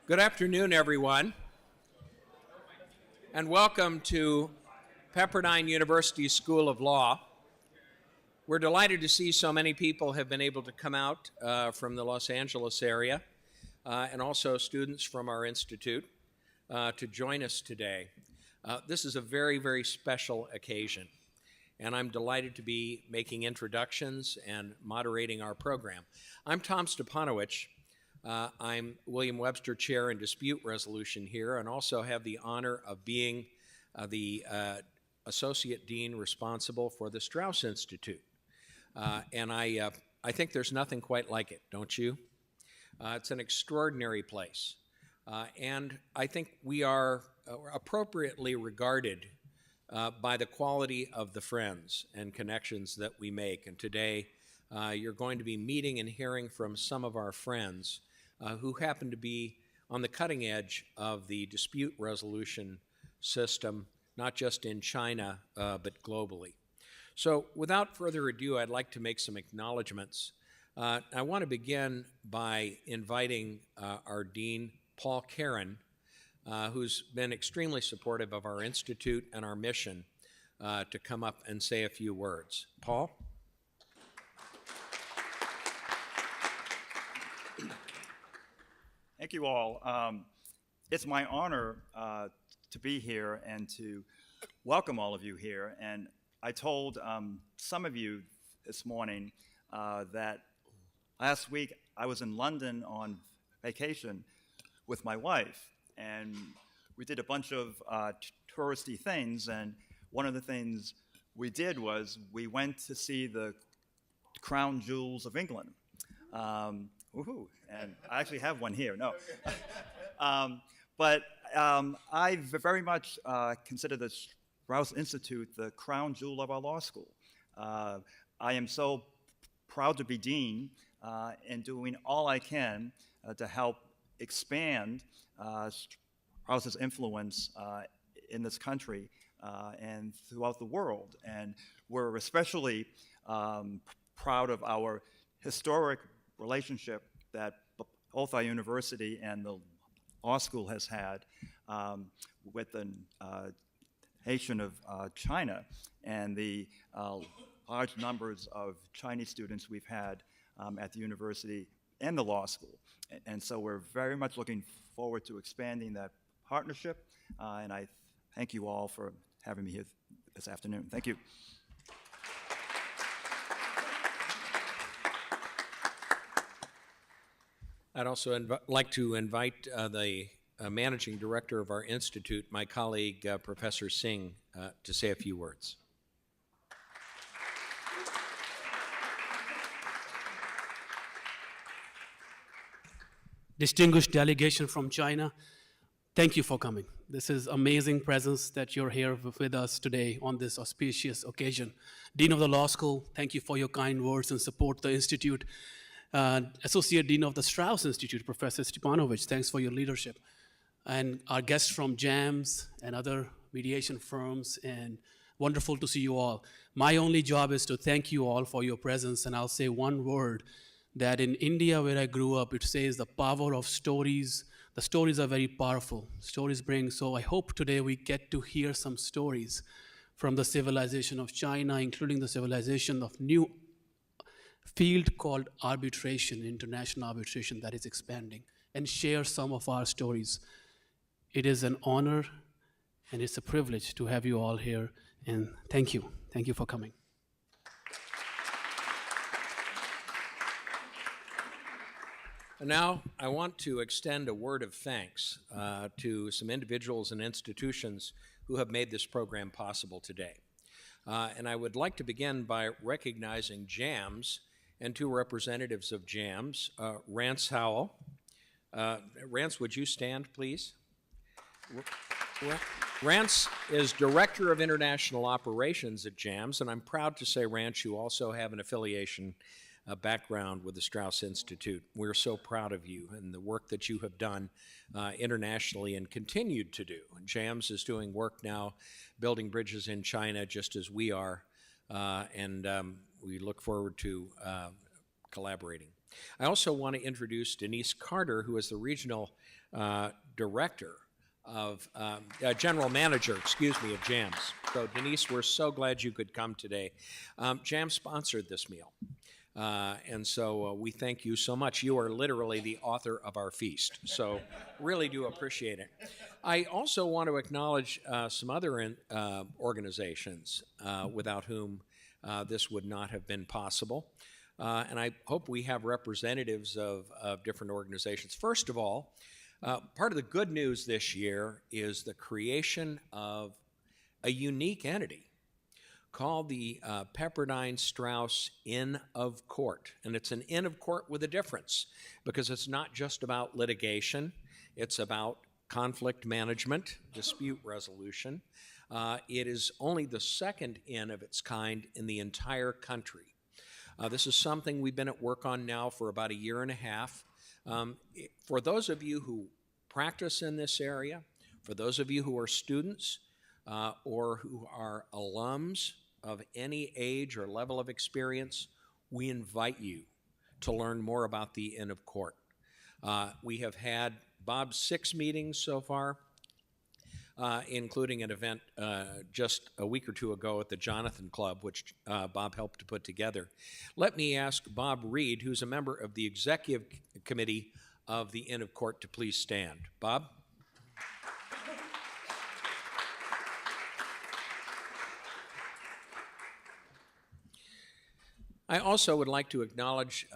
Good afternoon, everyone, and welcome to Pepperdine University School of Law. We're delighted to see so many people have been able to come out from the Los Angeles area and also students from our institute to join us today. This is a very, very special occasion, and I'm delighted to be making introductions and moderating our program. I'm Tom Stipanowich. I'm William Webster Chair in Dispute Resolution here, and also have the honor of being the Associate Dean responsible for the Straus Institute. And I think there's nothing quite like it, don't you? It's an extraordinary place. And I think we are appropriately regarded by the quality of the friends and connections that we make. And today, you're going to be meeting and hearing from some of our friends who happen to be on the cutting edge of the dispute resolution system, not just in China, but globally. So without further ado, I'd like to make some acknowledgments. I want to begin by inviting our Dean, Paul Caron, who's been extremely supportive of our institute and our mission, to come up and say a few words. Paul? Thank you all. It's my honor to be here and to welcome all of you here. And I told some of you this morning that last week I was in London on vacation with my wife, and we did a bunch of touristy things, and one of the things we did was we went to see the crown jewels of England. Woohoo, and I actually have one here, no. But I very much consider the Straus Institute the crown jewel of our law school. I am so proud to be dean and doing all I can to help expand Straus's influence in this country and throughout the world. And we're especially proud of our historic relationship that both our university and the law school has had with the nation of China and the large numbers of Chinese students we've had at the university and the law school. And so we're very much looking forward to expanding that partnership, and I thank you all for having me here this afternoon. Thank you. I'd also like to invite the managing director of our institute, my colleague, Professor Singh, to say a few words. Distinguished delegation from China, thank you for coming. This is amazing presence that you're here with us today on this auspicious occasion. Dean of the Law School, thank you for your kind words and support the Institute. Associate Dean of the Straus Institute, Professor Stipanowich, thanks for your leadership. And our guests from JAMS and other mediation firms, and wonderful to see you all. My only job is to thank you all for your presence, and I'll say one word, that in India where I grew up, it says the power of stories. The stories are very powerful. Stories bring, so I hope today we get to hear some stories from the civilization of China, including the civilization of new field called arbitration, international arbitration that is expanding, and share some of our stories. It is an honor and it's a privilege to have you all here, and thank you. Thank you for coming. And now I want to extend a word of thanks to some individuals and institutions who have made this program possible today. And I would like to begin by recognizing JAMS and two representatives of JAMS, Rance Howell. Rance, would you stand, please? Rance is Director of International Operations at JAMS, and I'm proud to say, Rance, you also have an affiliation, a background with the Straus Institute. We're so proud of you and the work that you have done internationally and continued to do. JAMS is doing work now building bridges in China just as we are, and we look forward to collaborating. I also want to introduce Denise Carter, who is the Regional director of, general manager, excuse me, of JAMS. So Denise, we're so glad you could come today. JAMS sponsored this meal. And so we thank you so much. You are literally the author of our feast. So really do appreciate it. I also want to acknowledge some other organizations without whom this would not have been possible. And I hope we have representatives of different organizations. First of all, part of the good news this year is the creation of a unique entity called the Pepperdine Straus Inn of Court. And it's an inn of court with a difference, because it's not just about litigation, it's about conflict management, dispute resolution. It is only the second inn of its kind in the entire country. This is something we've been at work on now for about a year and a half. For those of you who practice in this area, for those of you who are students or who are alums of any age or level of experience, we invite you to learn more about the Inn of Court. We have had Bob's 6 meetings so far, including an event just a week or two ago at the Jonathan Club, which Bob helped to put together. Let me ask Bob Reed, who's a member of the Executive Committee of the Inn of Court, to please stand. Bob? I also would like to acknowledge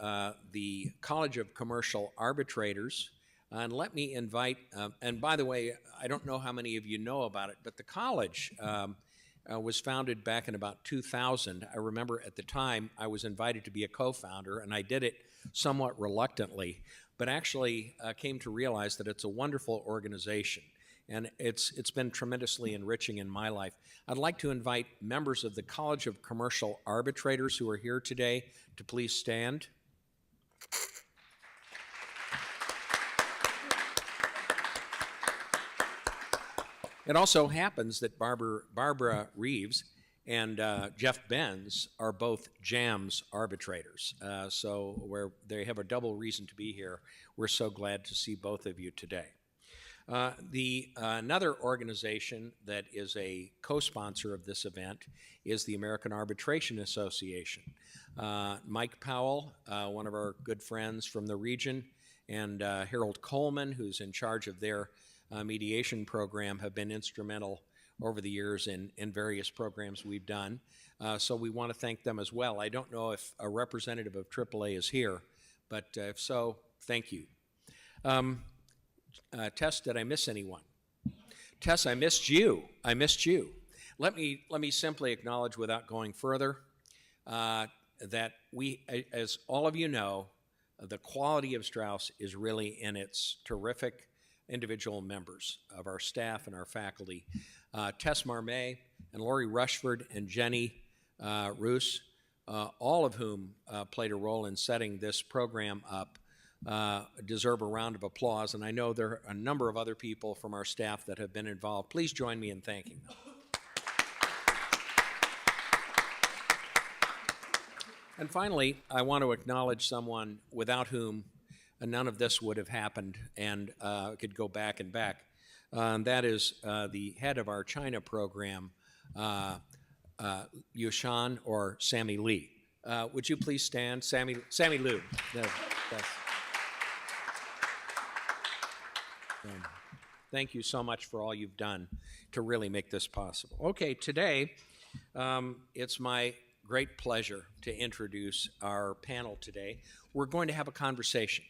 the College of Commercial Arbitrators, and let me invite, and by the way, I don't know how many of you know about it, but the college was founded back in about 2000. I remember at the time I was invited to be a co-founder, and I did it somewhat reluctantly, but actually came to realize that it's a wonderful organization. And it's been tremendously enriching in my life. I'd like to invite members of the College of Commercial Arbitrators who are here today to please stand. It also happens that Barbara Reeves and Jeff Benz are both JAMS arbitrators. So they have a double reason to be here. We're so glad to see both of you today. Another organization that is a co-sponsor of this event is the American Arbitration Association. Mike Powell, one of our good friends from the region, and Harold Coleman, who's in charge of their mediation program, have been instrumental over the years in various programs we've done. So we want to thank them as well. I don't know if a representative of AAA is here, but if so, thank you. Tess, did I miss anyone? Tess, I missed you. I missed you. Let me simply acknowledge without going further that we, as all of you know, the quality of Straus is really in its terrific individual members of our staff and our faculty. Tess Marmé and Lori Rushford and Jenny Roos, all of whom played a role in setting this program up, deserve a round of applause, and I know there are a number of other people from our staff that have been involved. Please join me in thanking them. And finally, I want to acknowledge someone without whom none of this would have happened, and could go back and back. And that is the head of our China program, Yushan, or Sammy Lee. Would you please stand? Sammy Liu. Yes. Thank you so much for all you've done to really make this possible. Okay, today it's my great pleasure to introduce our panel today. We're going to have a conversation.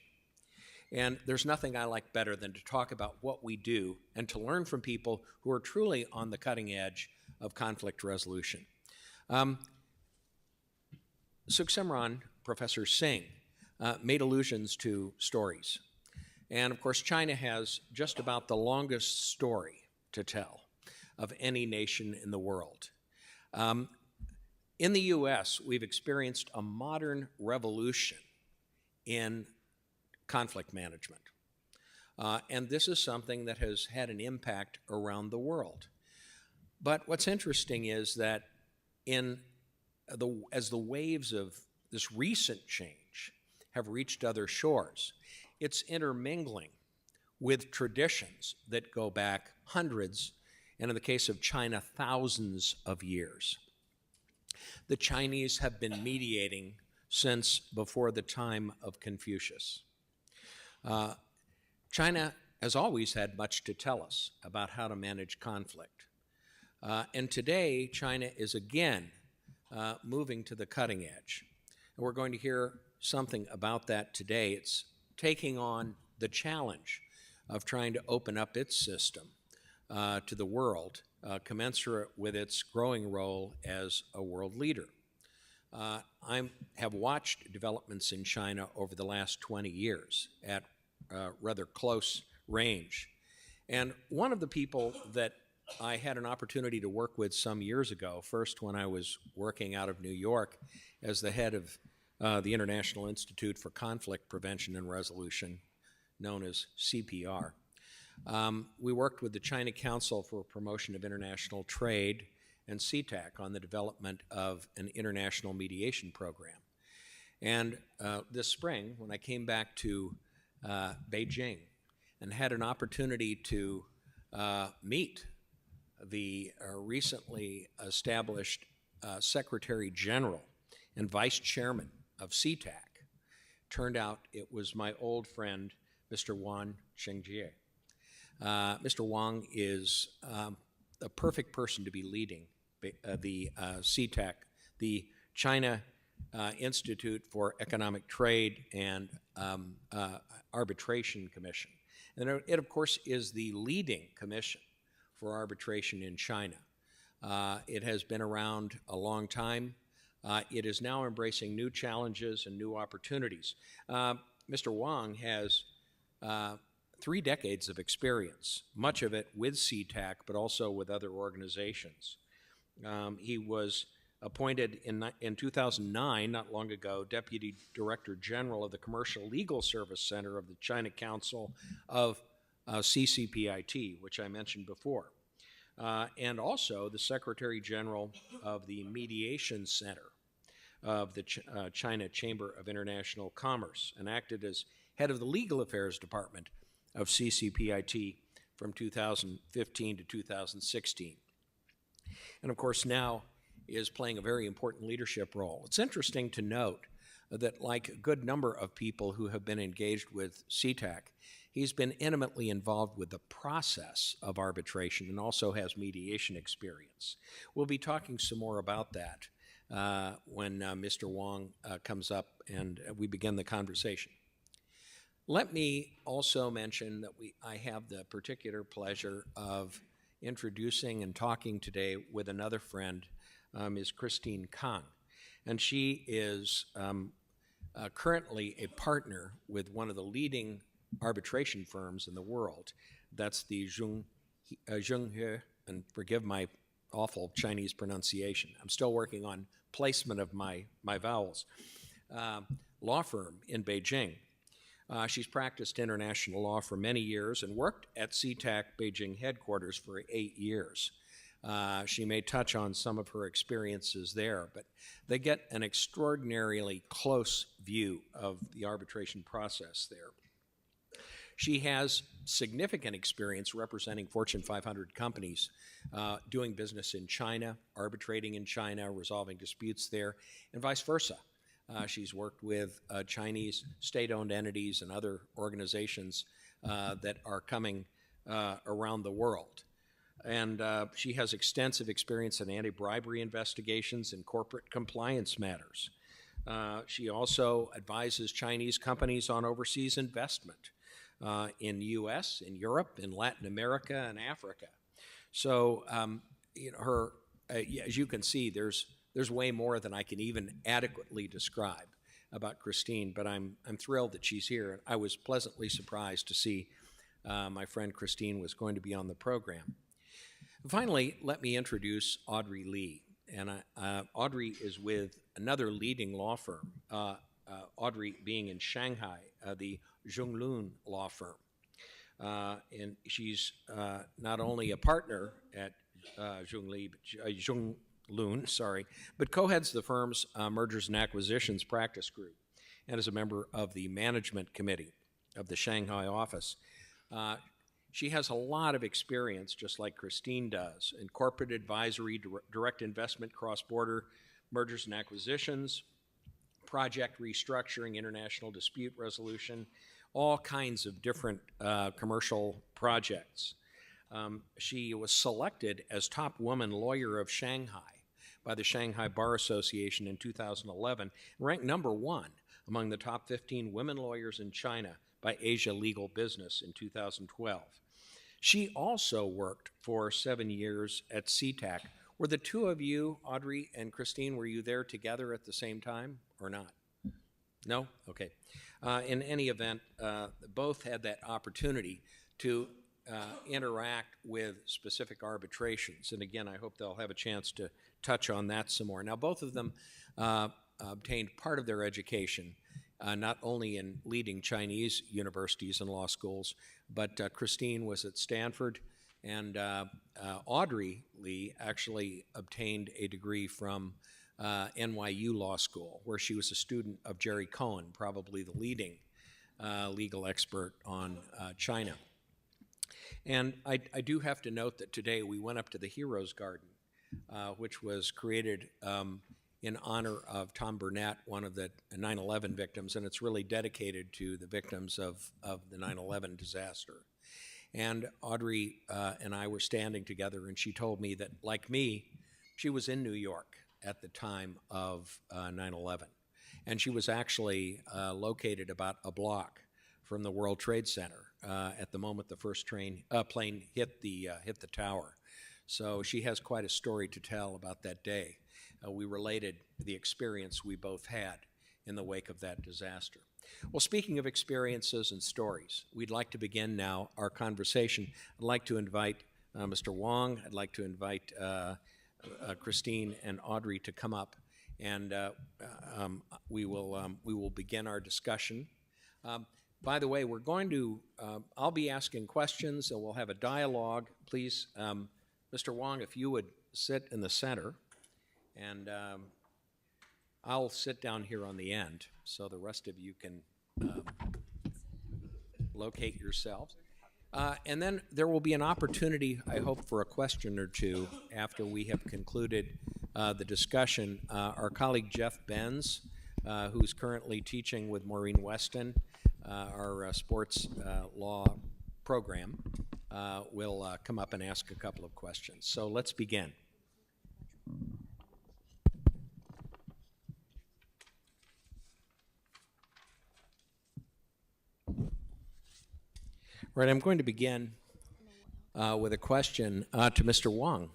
And there's nothing I like better than to talk about what we do and to learn from people who are truly on the cutting edge of conflict resolution. Sukhsimran, Professor Singh, made allusions to stories. And of course, China has just about the longest story to tell of any nation in the world. In the US, we've experienced a modern revolution in conflict management. And this is something that has had an impact around the world. But what's interesting is that as the waves of this recent change have reached other shores, it's intermingling with traditions that go back hundreds, and in the case of China, thousands of years. The Chinese have been mediating since before the time of Confucius. China has always had much to tell us about how to manage conflict. And today, China is again moving to the cutting edge. And we're going to hear something about that today. It's taking on the challenge of trying to open up its system to the world, commensurate with its growing role as a world leader. I have watched developments in China over the last 20 years at rather close range. And one of the people that I had an opportunity to work with some years ago, first when I was working out of New York as the head of the International Institute for Conflict Prevention and Resolution, known as CPR. We worked with the China Council for Promotion of International Trade and CIETAC on the development of an international mediation program. And this spring, when I came back to Beijing and had an opportunity to meet the recently established Secretary General and Vice Chairman of CIETAC, turned out it was my old friend, Mr. Wang Chengjie. Mr. Wang is the perfect person to be leading the CIETAC, the China Institute for Economic Trade and Arbitration Commission. And it, of course, is the leading commission for arbitration in China. It has been around a long time. It is now embracing new challenges and new opportunities. Mr. Wang has 3 decades of experience, much of it with CIETAC, but also with other organizations. He was appointed in 2009, not long ago, Deputy Director General of the Commercial Legal Service Center of the China Council of CCPIT, which I mentioned before, and also the Secretary General of the Mediation Center of the China Chamber of International Commerce, and acted as head of the Legal Affairs Department of CCPIT from 2015 to 2016. And of course now is playing a very important leadership role. It's interesting to note that, like a good number of people who have been engaged with CIETAC, he's been intimately involved with the process of arbitration and also has mediation experience. We'll be talking some more about that when Mr. Wang comes up and we begin the conversation. Let me also mention that I have the particular pleasure of introducing and talking today with another friend, Ms. Christine Kang. And she is currently a partner with one of the leading arbitration firms in the world. That's the JunHe, and forgive my awful Chinese pronunciation. I'm still working on placement of my vowels. Law firm in Beijing. She's practiced international law for many years and worked at CIETAC Beijing headquarters for 8 years. She may touch on some of her experiences there, but they get an extraordinarily close view of the arbitration process there. She has significant experience representing Fortune 500 companies, doing business in China, arbitrating in China, resolving disputes there, and vice versa. She's worked with Chinese state-owned entities and other organizations that are coming around the world. And she has extensive experience in anti-bribery investigations and corporate compliance matters. She also advises Chinese companies on overseas investment in the U.S., in Europe, in Latin America, and Africa. So, as you can see, there's way more than I can even adequately describe about Christine, but I'm thrilled that she's here. I was pleasantly surprised to see my friend Christine was going to be on the program. Finally, let me introduce Audrey Lee. And Audrey is with another leading law firm, Audrey being in Shanghai, the Zhong law firm. And she's not only a partner at Zhong but co-heads the firm's mergers and acquisitions practice group and is a member of the management committee of the Shanghai office. She has a lot of experience, just like Christine does, in corporate advisory, direct investment, cross-border mergers and acquisitions, project restructuring, international dispute resolution, all kinds of different commercial projects. She was selected as top woman lawyer of Shanghai by the Shanghai Bar Association in 2011, ranked #1 among the top 15 women lawyers in China by Asia Legal Business in 2012. She also worked for 7 years at CIETAC. Were the two of you, Audrey and Christine, were you there together at the same time or not? No? Okay. In any event, both had that opportunity to interact with specific arbitrations. And again, I hope they'll have a chance to touch on that some more. Now, both of them obtained part of their education not only in leading Chinese universities and law schools, but Christine was at Stanford, and Audrey Lee actually obtained a degree from NYU Law School, where she was a student of Jerry Cohen, probably the leading legal expert on China. And I do have to note that today we went up to the Heroes Garden, which was created in honor of Tom Burnett, one of the 9/11 victims, and it's really dedicated to the victims of the 9/11 disaster. And Audrey and I were standing together, and she told me that, like me, she was in New York at the time of 9/11. And she was actually located about a block from the World Trade Center at the moment the first plane hit the tower. So she has quite a story to tell about that day. We related the experience we both had in the wake of that disaster. Well, speaking of experiences and stories, we'd like to begin now our conversation. I'd like to invite Mr. Wang. I'd like to invite Christine and Audrey to come up, and we will begin our discussion. By the way, we're going to, I'll be asking questions, and we'll have a dialogue. Please, Mr. Wang, if you would sit in the center, and I'll sit down here on the end so the rest of you can locate yourselves. And then there will be an opportunity, I hope, for a question or two after we have concluded the discussion. Our colleague Jeff Benz, who's currently teaching with Maureen Weston, our sports law program, will come up and ask a couple of questions. So let's begin. Right, I'm going to begin with a question to Mr. Wang.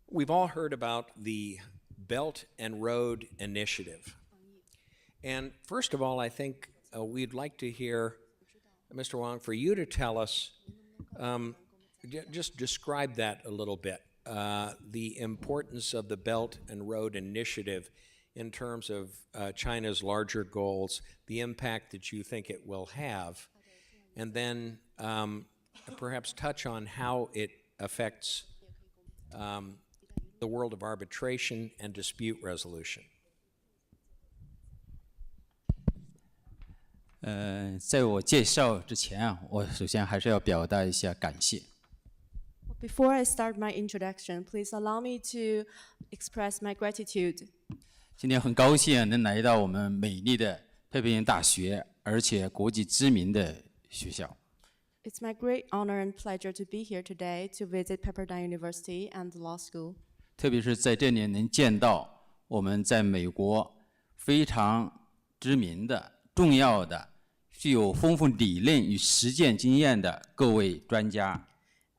We've all heard about the Belt and Road Initiative. And first of all, I think we'd like to hear, Mr. Wang, for you to tell us, just describe that a little bit, the importance of the Belt and Road Initiative in terms of China's larger goals, the impact that you think it will have, and then perhaps touch on how it affects the world of arbitration and dispute resolution. 在我介绍之前啊，我首先还是要表达一下感谢。 Before I start my introduction, please allow me to express my gratitude. 今天很高兴能来到我们美丽的佩佩因大学，而且国际知名的学校。 It's my great honor and pleasure to be here today to visit Pepperdine University and the law school. 特别是在这里能见到我们在美国非常知名的、重要的、具有丰富理论与实践经验的各位专家。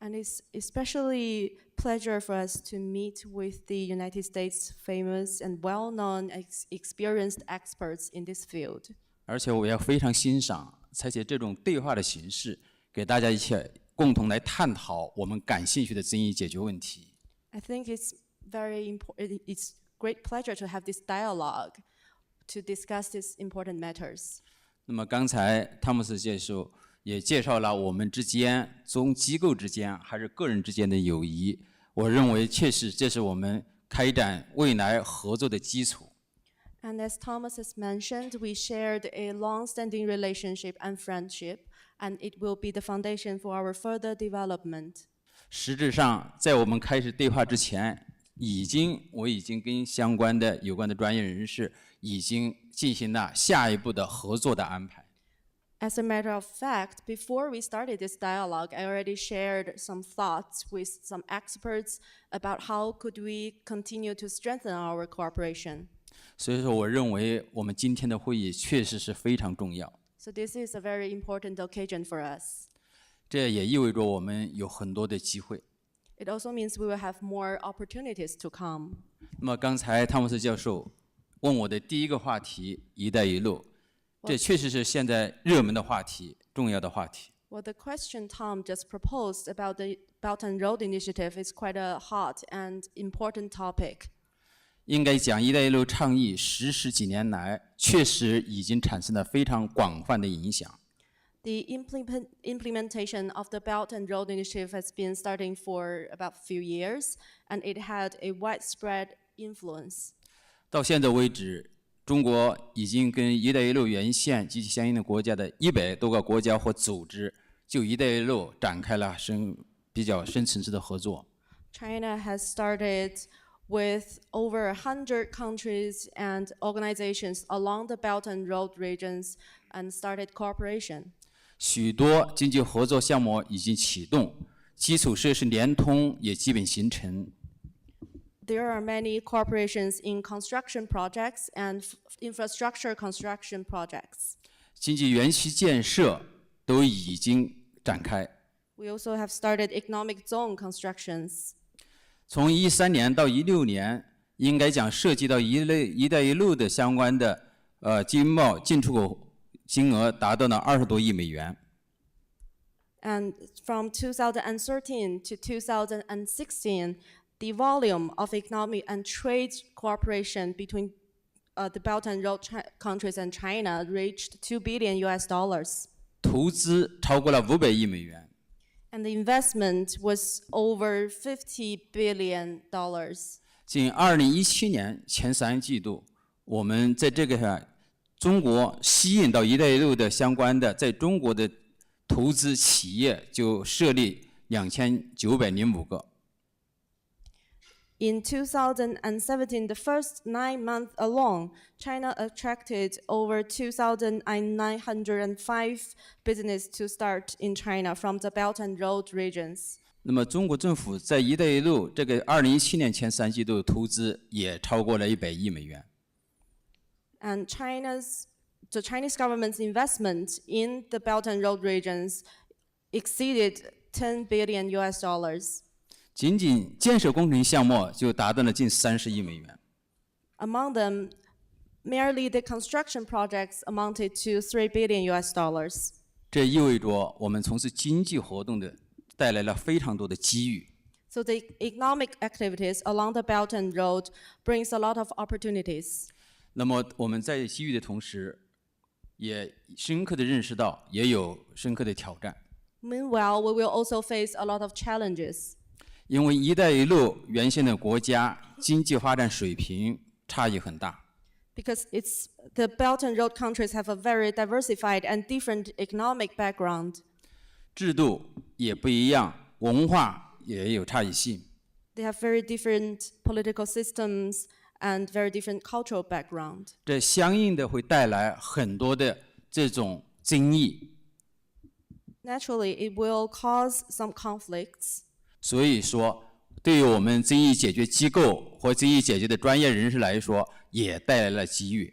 And it's especially pleasure for us to meet with the United States' famous and well-known experienced experts in this field. 而且我也非常欣赏采取这种对话的形式，给大家一起共同来探讨我们感兴趣的争议，解决问题。 I think it's very important. It's great pleasure to have this dialogue to discuss these important matters. 那么刚才汤姆斯教授也介绍了我们之间，从机构之间还是个人之间的友谊，我认为确实这是我们开展未来合作的基础。And as Thomas has mentioned, we shared a long-standing relationship and friendship, and it will be the foundation for our further development. 实质上，在我们开始对话之前，我已经跟相关的有关的专业人士已经进行了下一步的合作的安排。 As a matter of fact, before we started this dialogue, I already shared some thoughts with some experts about how could we continue to strengthen our cooperation. 所以说，我认为我们今天的会议确实是非常重要。 So this is a very important occasion for us. 这也意味着我们有很多的机会。 It also means we will have more opportunities to come. 那么刚才汤姆斯教授问我的第一个话题“一带一路”，这确实是现在热门的话题，重要的话题。 Well, the question Tom just proposed about the Belt and Road Initiative is quite a hot and important topic. 应该讲，“一带一路”倡议十几年来，确实已经产生了非常广泛的影响。 The implementation of the Belt and Road Initiative has been starting for about a few years, and it had a widespread influence. 到现在为止，中国已经跟“一带一路”沿线及其相应的国家的100多个国家或组织，就“一带一路”展开了比较深层次的合作。 China has started with over 100 countries and organizations along the Belt and Road regions and started cooperation. 许多经济合作项目已经启动，基础设施联通也基本形成。 There are many corporations in construction projects and infrastructure construction projects. 经济园区建设都已经展开。 We also have started economic zone constructions. 从13年到16年，应该讲涉及到“一带一路”的相关的经贸进出口金额达到了20多亿美元。 And from 2013 to 2016, the volume of economic and trade cooperation between the Belt and Road countries and China reached $2 billion. 投资超过了500亿美元。 And the investment was over $50 billion. 仅2017年前3季度，我们在这个上，中国吸引到“一带一路”的相关的在中国的投资企业就设立2905个。 In 2017, the first 9 months alone, China attracted over 2,905 businesses to start in China from the Belt and Road regions. 那么，中国政府在“一带一路”这个2017年前3季度的投资也超过了100亿美元。 And the Chinese government's investment in the Belt and Road regions exceeded $10 billion. 仅建设工程项目就达到了近30亿美元。 Among them, merely the construction projects amounted to $3 billion. 这意味着我们从事经济活动的带来了非常多的机遇。 So the economic activities along the Belt and Road brings a lot of opportunities. 那么我们在机遇的同时，也深刻的认识到，也有深刻的挑战。 Meanwhile, we will also face a lot of challenges. 因为“一带一路”沿线的国家经济发展水平差异很大， Because the Belt and Road countries have a very diversified and different economic background. 制度也不一样，文化也有差异性。 They have very different political systems and very different cultural background. 这相应的会带来很多的这种争议。 Naturally, it will cause some conflicts. 所以说，对于我们争议解决机构或争议解决的专业人士来说，也带来了机遇。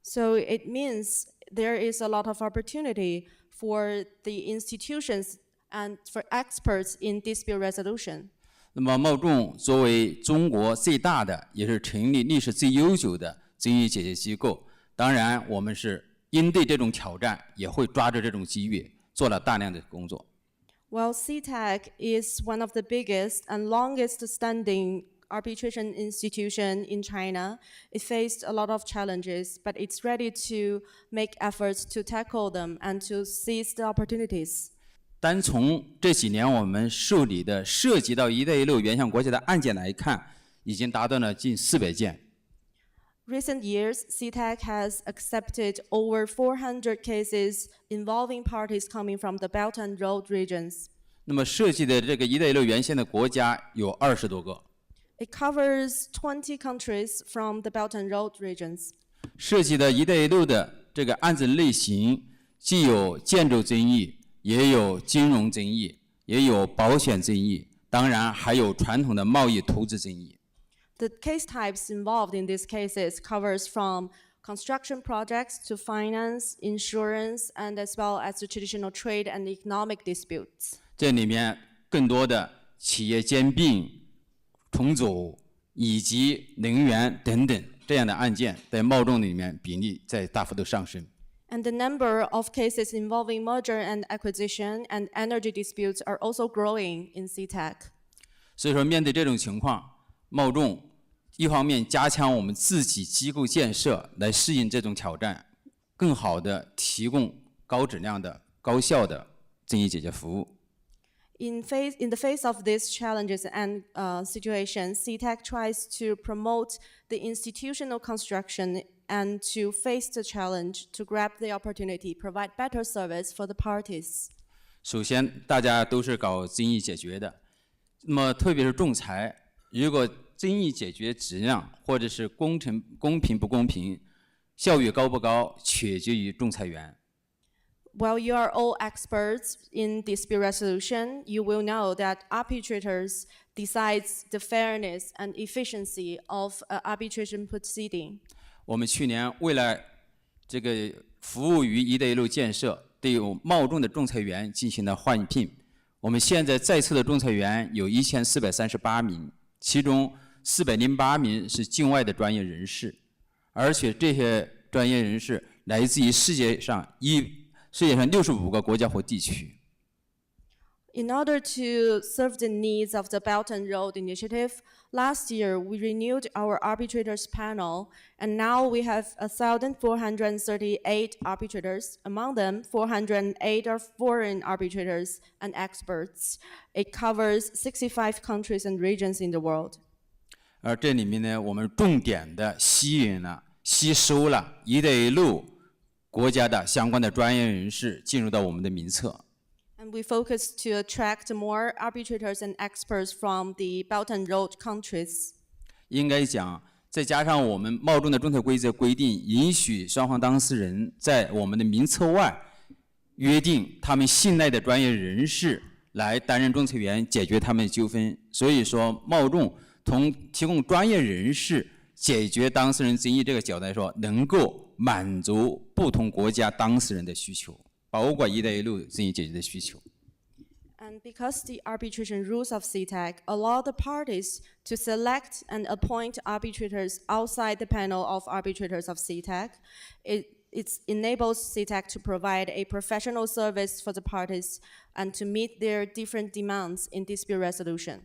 So it means there is a lot of opportunity for the institutions and for experts in dispute resolution. 那么，茂众作为中国最大的，也是成立历史最悠久的争议解决机构，当然，我们是应对这种挑战，也会抓住这种机遇，做了大量的工作。 While CIETAC is one of the biggest and longest standing arbitration institution in China, it faced a lot of challenges, but it's ready to make efforts to tackle them and to seize the opportunities. 单从这几年我们受理的涉及到“一带一路”沿线国家的案件来看，已经达到了近400件。Recent years, CIETAC has accepted over 400 cases involving parties coming from the Belt and Road regions. 那么涉及的这个“一带一路”沿线的国家有20多个， It covers 20 countries from the Belt and Road regions. 涉及的“一带一路”的这个案子类型既有建筑争议，也有金融争议，也有保险争议，当然还有传统的贸易投资争议。 The case types involved in these cases covers from construction projects to finance, insurance, and as well as the traditional trade and economic disputes. 这里面更多的企业兼并、重组以及能源等等这样的案件，在贸重里面比例在大幅度上升。 And the number of cases involving merger and acquisition and energy disputes are also growing in CIETAC. 所以说，面对这种情况，贸重一方面加强我们自己机构建设，来适应这种挑战，更好的提供高质量的、高效的争议解决服务。 In the face of these challenges and situations, CIETAC tries to promote the institutional construction and to face the challenge, to grab the opportunity, provide better service for the parties. 首先，大家都是搞争议解决的，那么特别是仲裁，如果争议解决质量或者是公平不公平、效率高不高，取决于仲裁员。 While you are all experts in dispute resolution, you will know that arbitrators decides the fairness and efficiency of arbitration proceeding. 我们去年为了这个服务于“一带一路”建设，对有贸重的仲裁员进行了换聘。我们现在在册的仲裁员有1438名，其中408名是境外的专业人士，而且这些专业人士来自于世界上65个国家或地区。 In order to serve the needs of the Belt and Road Initiative, last year we renewed our arbitrators panel, and now we have 1,438 arbitrators. Among them, 408 are foreign arbitrators and experts. It covers 65 countries and regions in the world. 而这里面呢，我们重点的吸收了“一带一路”国家的相关的专业人士进入到我们的名册。 And we focus to attract more arbitrators and experts from the Belt and Road countries. 应该讲，再加上我们贸重的仲裁规则规定，允许双方当事人在我们的名册外约定他们信赖的专业人士来担任仲裁员，解决他们的纠纷。所以说，贸重从提供专业人士解决当事人争议这个角度来说，能够满足不同国家当事人的需求，包括“一带一路”争议解决的需求。 And because the arbitration rules of CIETAC allow the parties to select and appoint arbitrators outside the panel of arbitrators of CIETAC, it enables CIETAC to provide a professional service for the parties and to meet their different demands in dispute resolution.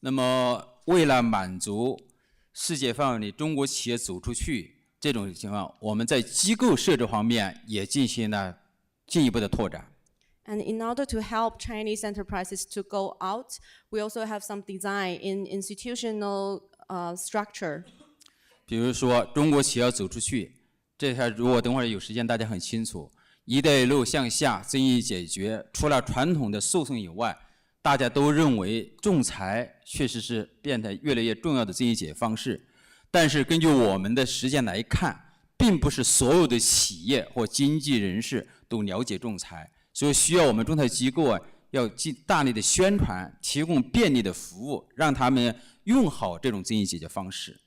那么，为了满足世界范围内中国企业走出去这种情况，我们在机构设置方面也进行了进一步的拓展。 And in order to help Chinese enterprises to go out, we also have some design in institutional structure. 比如说，中国企业要走出去，这下如果等会儿有时间，大家很清楚，“一带一路”向下争议解决，除了传统的诉讼以外，大家都认为仲裁确实是变得越来越重要的争议解决方式。但是根据我们的实践来看，并不是所有的企业或经纪人士都了解仲裁。 所以需要我们仲裁机构要大力的宣传，提供便利的服务，让他们用好这种争议解决方式。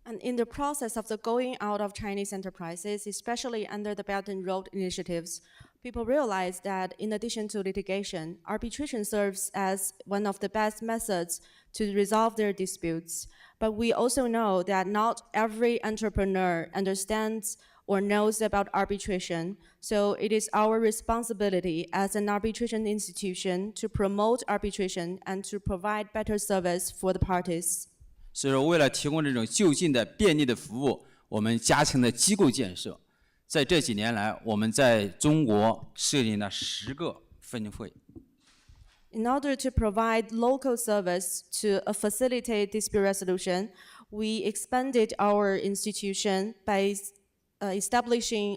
And in the process of the going out of Chinese enterprises, especially under the Belt and Road initiatives, people realize that in addition to litigation, arbitration serves as one of the best methods to resolve their disputes. But we also know that not every entrepreneur understands or knows about arbitration, so it is our responsibility as an arbitration institution to promote arbitration and to provide better service for the parties. 所以说，为了提供这种就近的便利的服务，我们加强了机构建设。在这几年来，我们在中国设立了10个分会。 In order to provide local service to facilitate dispute resolution, we expanded our institution by establishing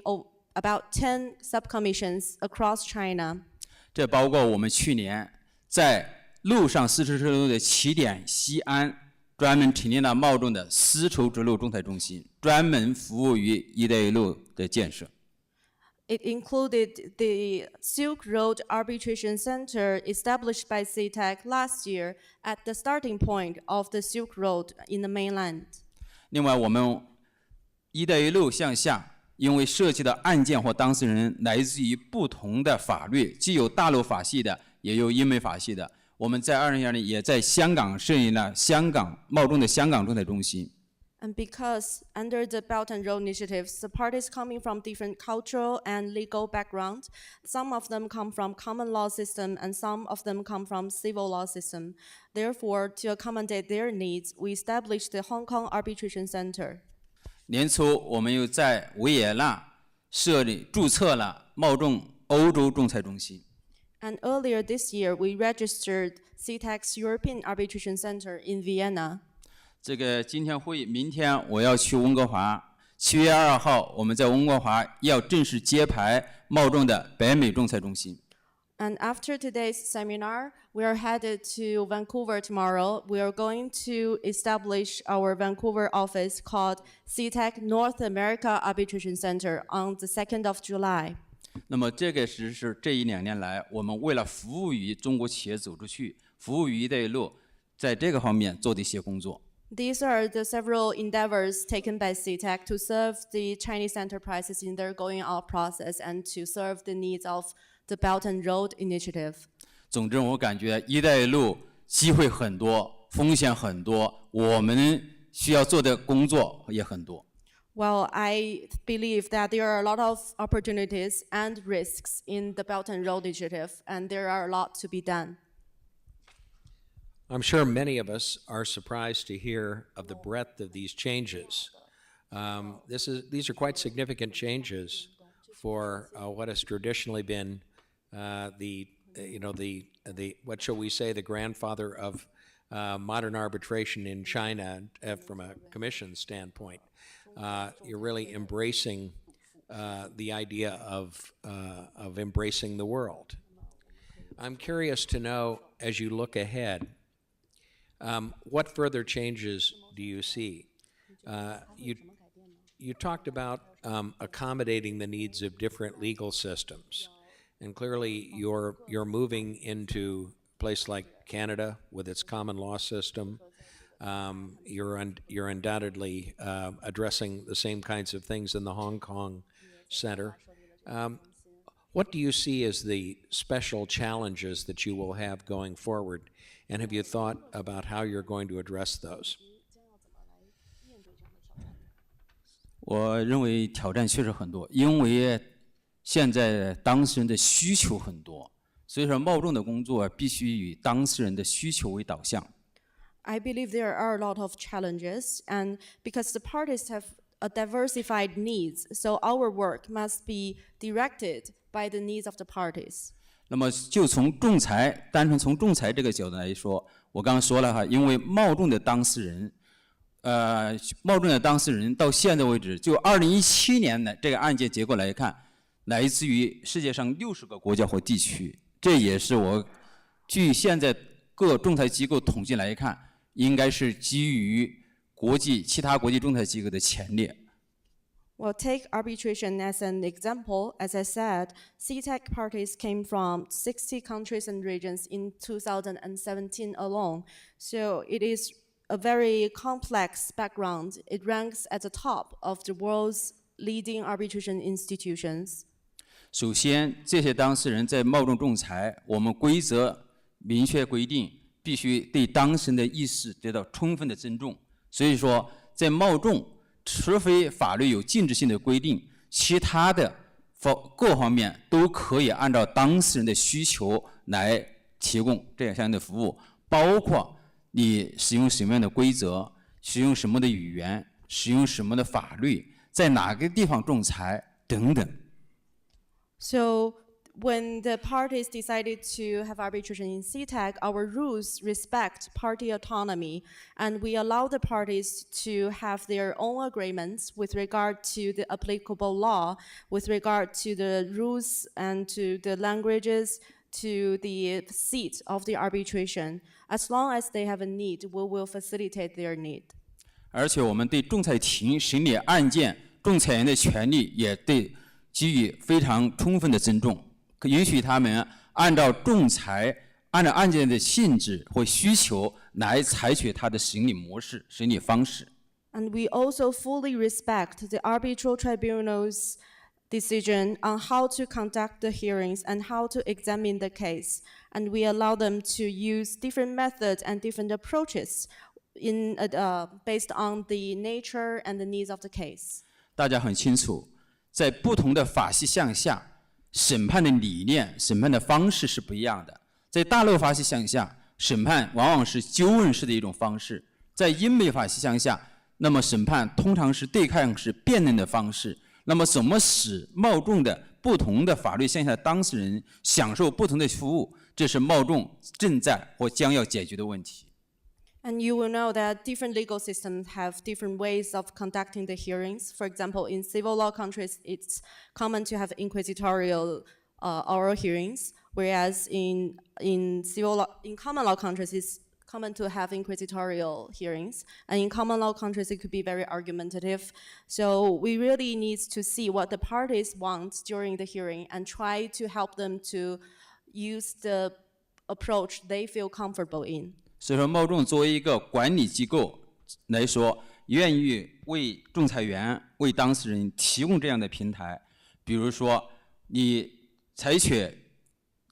about 10 subcommissions across China. 这包括我们去年在陆上丝绸之路的起点西安，专门成立了贸中的丝绸之路仲裁中心，专门服务于“一带一路”的建设。It included the Silk Road Arbitration Center established by CIETAC last year at the starting point of the Silk Road in the mainland. 另外，我们“一带一路”向下，因为涉及的案件或当事人来自于不同的法律，既有大陆法系的，也有英美法系的。我们在2012年也在香港设立了贸中的香港仲裁中心。And because under the Belt and Road initiatives, the parties coming from different cultural and legal background, some of them come from common law system and some of them come from civil law system. Therefore, to accommodate their needs, we established the Hong Kong Arbitration Center. 年初，我们又在维也纳注册了贸中欧洲仲裁中心。And earlier this year, we registered CIETAC's European Arbitration Center in Vienna. 这个今天会议，明天我要去温哥华。7月2号，我们在温哥华要正式揭牌贸中的北美仲裁中心。And after today's seminar, we are headed to Vancouver tomorrow. We are going to establish our Vancouver office called CIETAC North America Arbitration Center on the 2nd of July. 那么这个是这1-2年来，我们为了服务于中国企业走出去，服务于“一带一路”，在这个方面做的一些工作。These are the several endeavors taken by CIETAC to serve the Chinese enterprises in their going out process and to serve the needs of the Belt and Road initiative. 总之，我感觉“一带一路”机会很多，风险很多，我们需要做的工作也很多。Well, I believe that there are a lot of opportunities and risks in the Belt and Road initiative, and there are a lot to be done. I'm sure many of us are surprised to hear of the breadth of these changes. These are quite significant changes for what has traditionally been what shall we say, the grandfather of modern arbitration in China from a commission standpoint. You're really embracing the idea of embracing the world. I'm curious to know, as you look ahead, what further changes do you see? You talked about accommodating the needs of different legal systems, and clearly you're moving into a place like Canada with its common law system. You're undoubtedly addressing the same kinds of things in the Hong Kong Center. What do you see as the special challenges that you will have going forward? And have you thought about how you're going to address those? 我认为挑战确实很多，因为现在当事人的需求很多，所以说贸仲的工作必须以当事人的需求为导向。I believe there are a lot of challenges, and because the parties have a diversified needs, so our work must be directed by the needs of the parties. 那么就单纯从仲裁这个角度来说，我刚刚说了哈，因为贸仲的当事人到现在为止，就2017年的这个案件结果来看，来自于世界上60个国家或地区，这也是我据现在各仲裁机构统计来看，应该是基于其他国际仲裁机构的前列。Well, take arbitration as an example. As I said, CIETAC parties came from 60 countries and regions in 2017 alone. So it is a very complex background. It ranks at the top of the world's leading arbitration institutions. 首先，这些当事人在贸仲仲裁，我们规则明确规定，必须对当事人的意识得到充分的尊重。所以说，在贸仲，除非法律有禁止性的规定，其他的各方面都可以按照当事人的需求来提供这样相应的服务，包括你使用什么样的规则，使用什么的语言，使用什么的法律，在哪个地方仲裁等等。So when the parties decided to have arbitration in CIETAC, our rules respect party autonomy, and we allow the parties to have their own agreements with regard to the applicable law, with regard to the rules and to the languages, to the seat of the arbitration. As long as they have a need, we will facilitate their need. 而且我们对仲裁庭审理案件仲裁员的权利也对给予非常充分的尊重，允许他们按照仲裁、按照案件的性质或需求来采取他的审理模式、审理方式。And we also fully respect the arbitral tribunal's decision on how to conduct the hearings and how to examine the case. And we allow them to use different methods and different approaches based on the nature and the needs of the case. 大家很清楚，在不同的法系项下，审判的理念、审判的方式是不一样的。在大陆法系项下，审判往往是纠问式的一种方式；在英美法系项下，那么审判通常是对抗式辩论的方式。那么，怎么使冒众的不同的法律项下的当事人享受不同的服务，这是冒众正在或将要解决的问题。And you will know that different legal systems have different ways of conducting the hearings. For example, in civil law countries, it's common to have inquisitorial oral hearings, whereas in common law countries, it's common to have inquisitorial hearings. And in common law countries, it could be very argumentative. So we really need to see what the parties want during the hearing and try to help them to use the approach they feel comfortable in. 所以说，冒众作为一个管理机构来说，愿意为仲裁员、为当事人提供这样的平台。比如说，你采取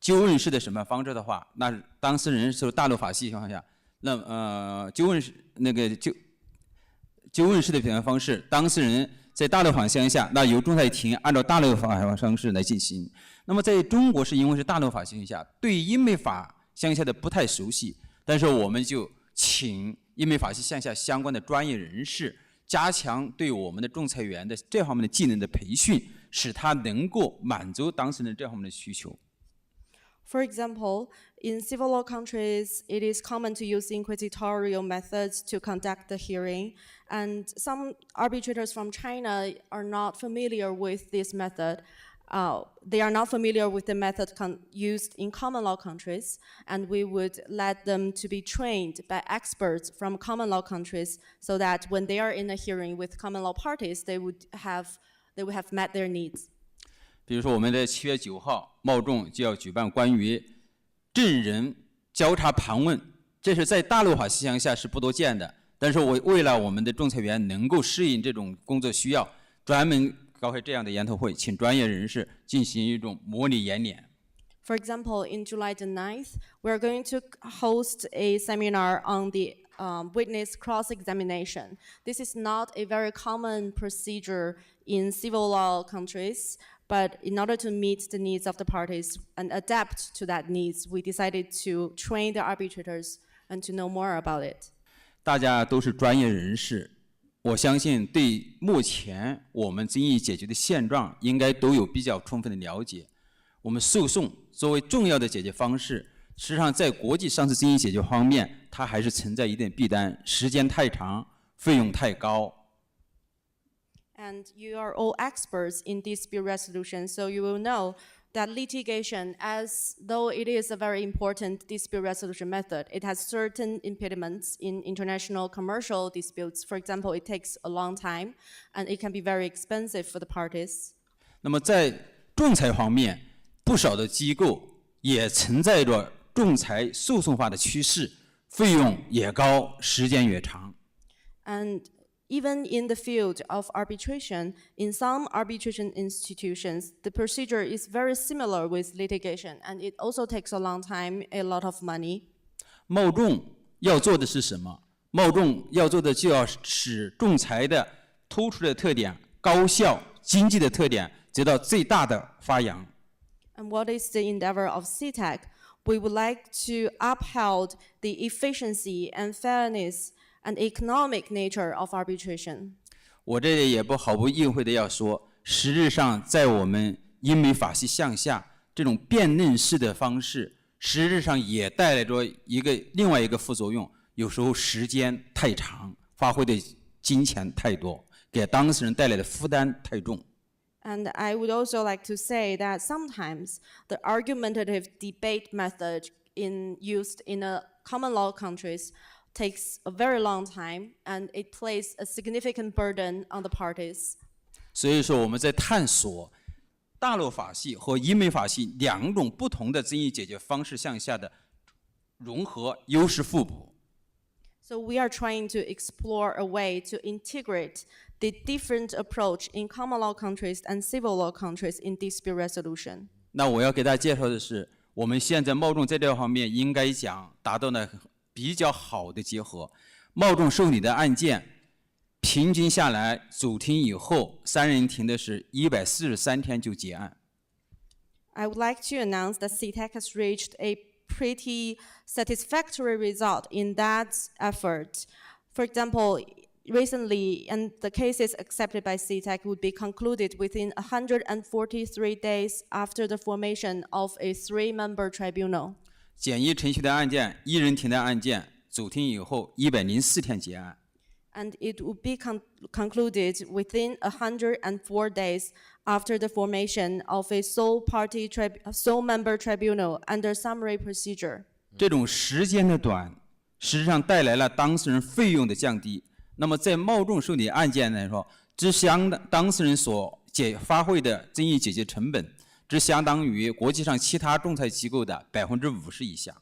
纠问式的审判方式的话，那当事人受大陆法系情况下，那纠问式的审判方式，当事人在大陆法项下，那由仲裁庭按照大陆法方式来进行。那么在中国是因为是大陆法项下，对英美法项下的不太熟悉。但是我们就请英美法系项下相关的专业人士加强对我们的仲裁员的这方面的技能的培训，使他能够满足当事人这方面的需求。For example, in civil law countries, it is common to use inquisitorial methods to conduct the hearing, and some arbitrators from China are not familiar with this method. They are not familiar with the method used in common law countries, and we would let them to be trained by experts from common law countries so that when they are in a hearing with common law parties, they would have met their needs. 比如说，我们在7月9号，冒众就要举办关于证人交叉盘问，这是在大陆法系项下是不多见的。但是为了我们的仲裁员能够适应这种工作需要，专门召开这样的研讨会，请专业人士进行一种模拟演练。For example, in July the 9th, we're going to host a seminar on the witness cross-examination. This is not a very common procedure in civil law countries, but in order to meet the needs of the parties and adapt to that needs, we decided to train the arbitrators and to know more about it. 大家都是专业人士。我相信对目前我们争议解决的现状应该都有比较充分的了解。我们诉讼作为重要的解决方式，实际上在国际上市争议解决方面，它还是存在一定弊端，时间太长，费用太高。And you are all experts in dispute resolution, so you will know that litigation, as though it is a very important dispute resolution method, it has certain impediments in international commercial disputes. For example, it takes a long time, and it can be very expensive for the parties. 那么在仲裁方面，不少的机构也存在着仲裁诉讼化的趋势，费用也高，时间也长。And even in the field of arbitration, in some arbitration institutions, the procedure is very similar with litigation, and it also takes a long time, a lot of money. 冒众要做的是什么？冒众要做的就要使仲裁的突出的特点、高效、经济的特点得到最大的发扬。And what is the endeavor of CIETAC? We would like to uphold the efficiency and fairness and economic nature of arbitration. 我这里也不毫不避讳的要说，实质上在我们英美法系项下，这种辩论式的方式，实质上也带来着另外一个副作用，有时候时间太长，花费的金钱太多，给当事人带来的负担太重。And I would also like to say that sometimes the argumentative debate method used in common law countries takes a very long time, and it places a significant burden on the parties. 所以说我们在探索大陆法系和英美法系两种不同的争议解决方式向下的融合，优势互补。So we are trying to explore a way to integrate the different approach in common law countries and civil law countries in dispute resolution. 那我要给大家介绍的是，我们现在贸仲在这方面应该讲达到了比较好的结合。贸仲受理的案件平均下来，主庭以后3人庭的是143天就结案。I would like to announce that CIETAC has reached a pretty satisfactory result in that effort. For example, recently, and the cases accepted by CIETAC would be concluded within 143 days after the formation of a 3-member tribunal. 简易程序的案件，1人庭的案件，主庭以后104天结案。And it would be concluded within 104 days after the formation of a sole-member tribunal under summary procedure. 这种时间的短，实际上带来了当事人费用的降低。那么在贸仲受理案件来说，只相当当事人所发挥的争议解决成本，只相当于国际上其他仲裁机构的50%以下。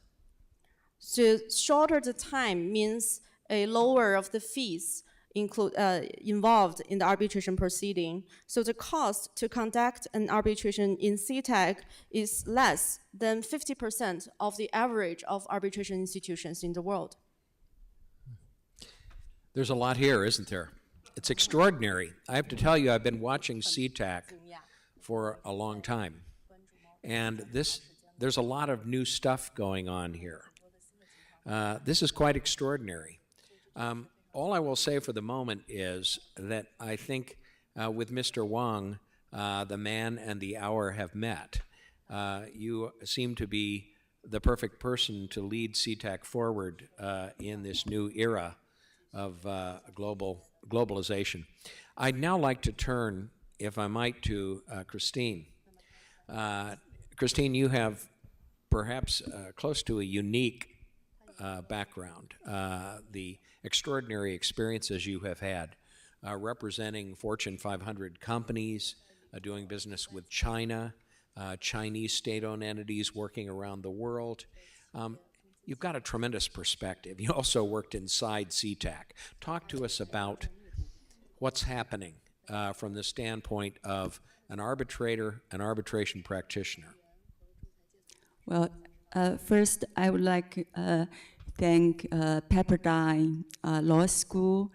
So shorter the time means a lower of the fees involved in the arbitration proceeding. So the cost to conduct an arbitration in CIETAC is less than 50% of the average of arbitration institutions in the world. There's a lot here, isn't there? It's extraordinary. I have to tell you, I've been watching CIETAC for a long time. And there's a lot of new stuff going on here. This is quite extraordinary. All I will say for the moment is that I think with Mr. Wang, the man and the hour have met. You seem to be the perfect person to lead CIETAC forward in this new era of globalization. I'd now like to turn, if I might, to Christine. Christine, you have perhaps close to a unique background, the extraordinary experiences you have had representing Fortune 500 companies, doing business with China, Chinese state-owned entities working around the world. You've got a tremendous perspective. You also worked inside CIETAC. Talk to us about what's happening from the standpoint of an arbitrator, an arbitration practitioner. Well, first I would like to thank Pepperdine Law School,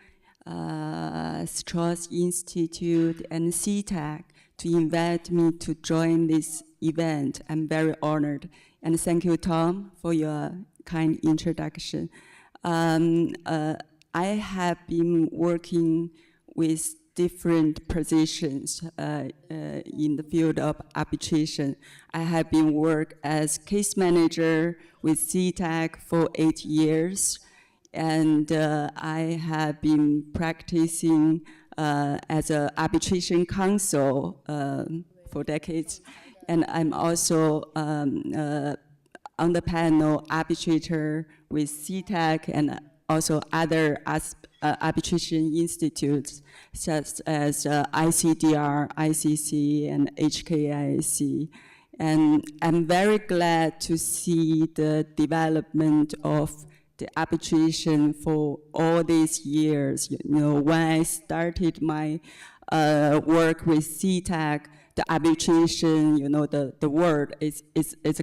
Straus Institute, and CIETAC to invite me to join this event. I'm very honored. And thank you, Tom, for your kind introduction. I have been working with different positions in the field of arbitration. I have been working as case manager with CIETAC for 8 years, and I have been practicing as an arbitration counsel for decades. And I'm also on the panel arbitrator with CIETAC and also other arbitration institutes such as ICDR, ICC, and HKIAC. And I'm very glad to see the development of the arbitration for all these years. You know, when I started my work with CIETAC, the arbitration, you know, the word is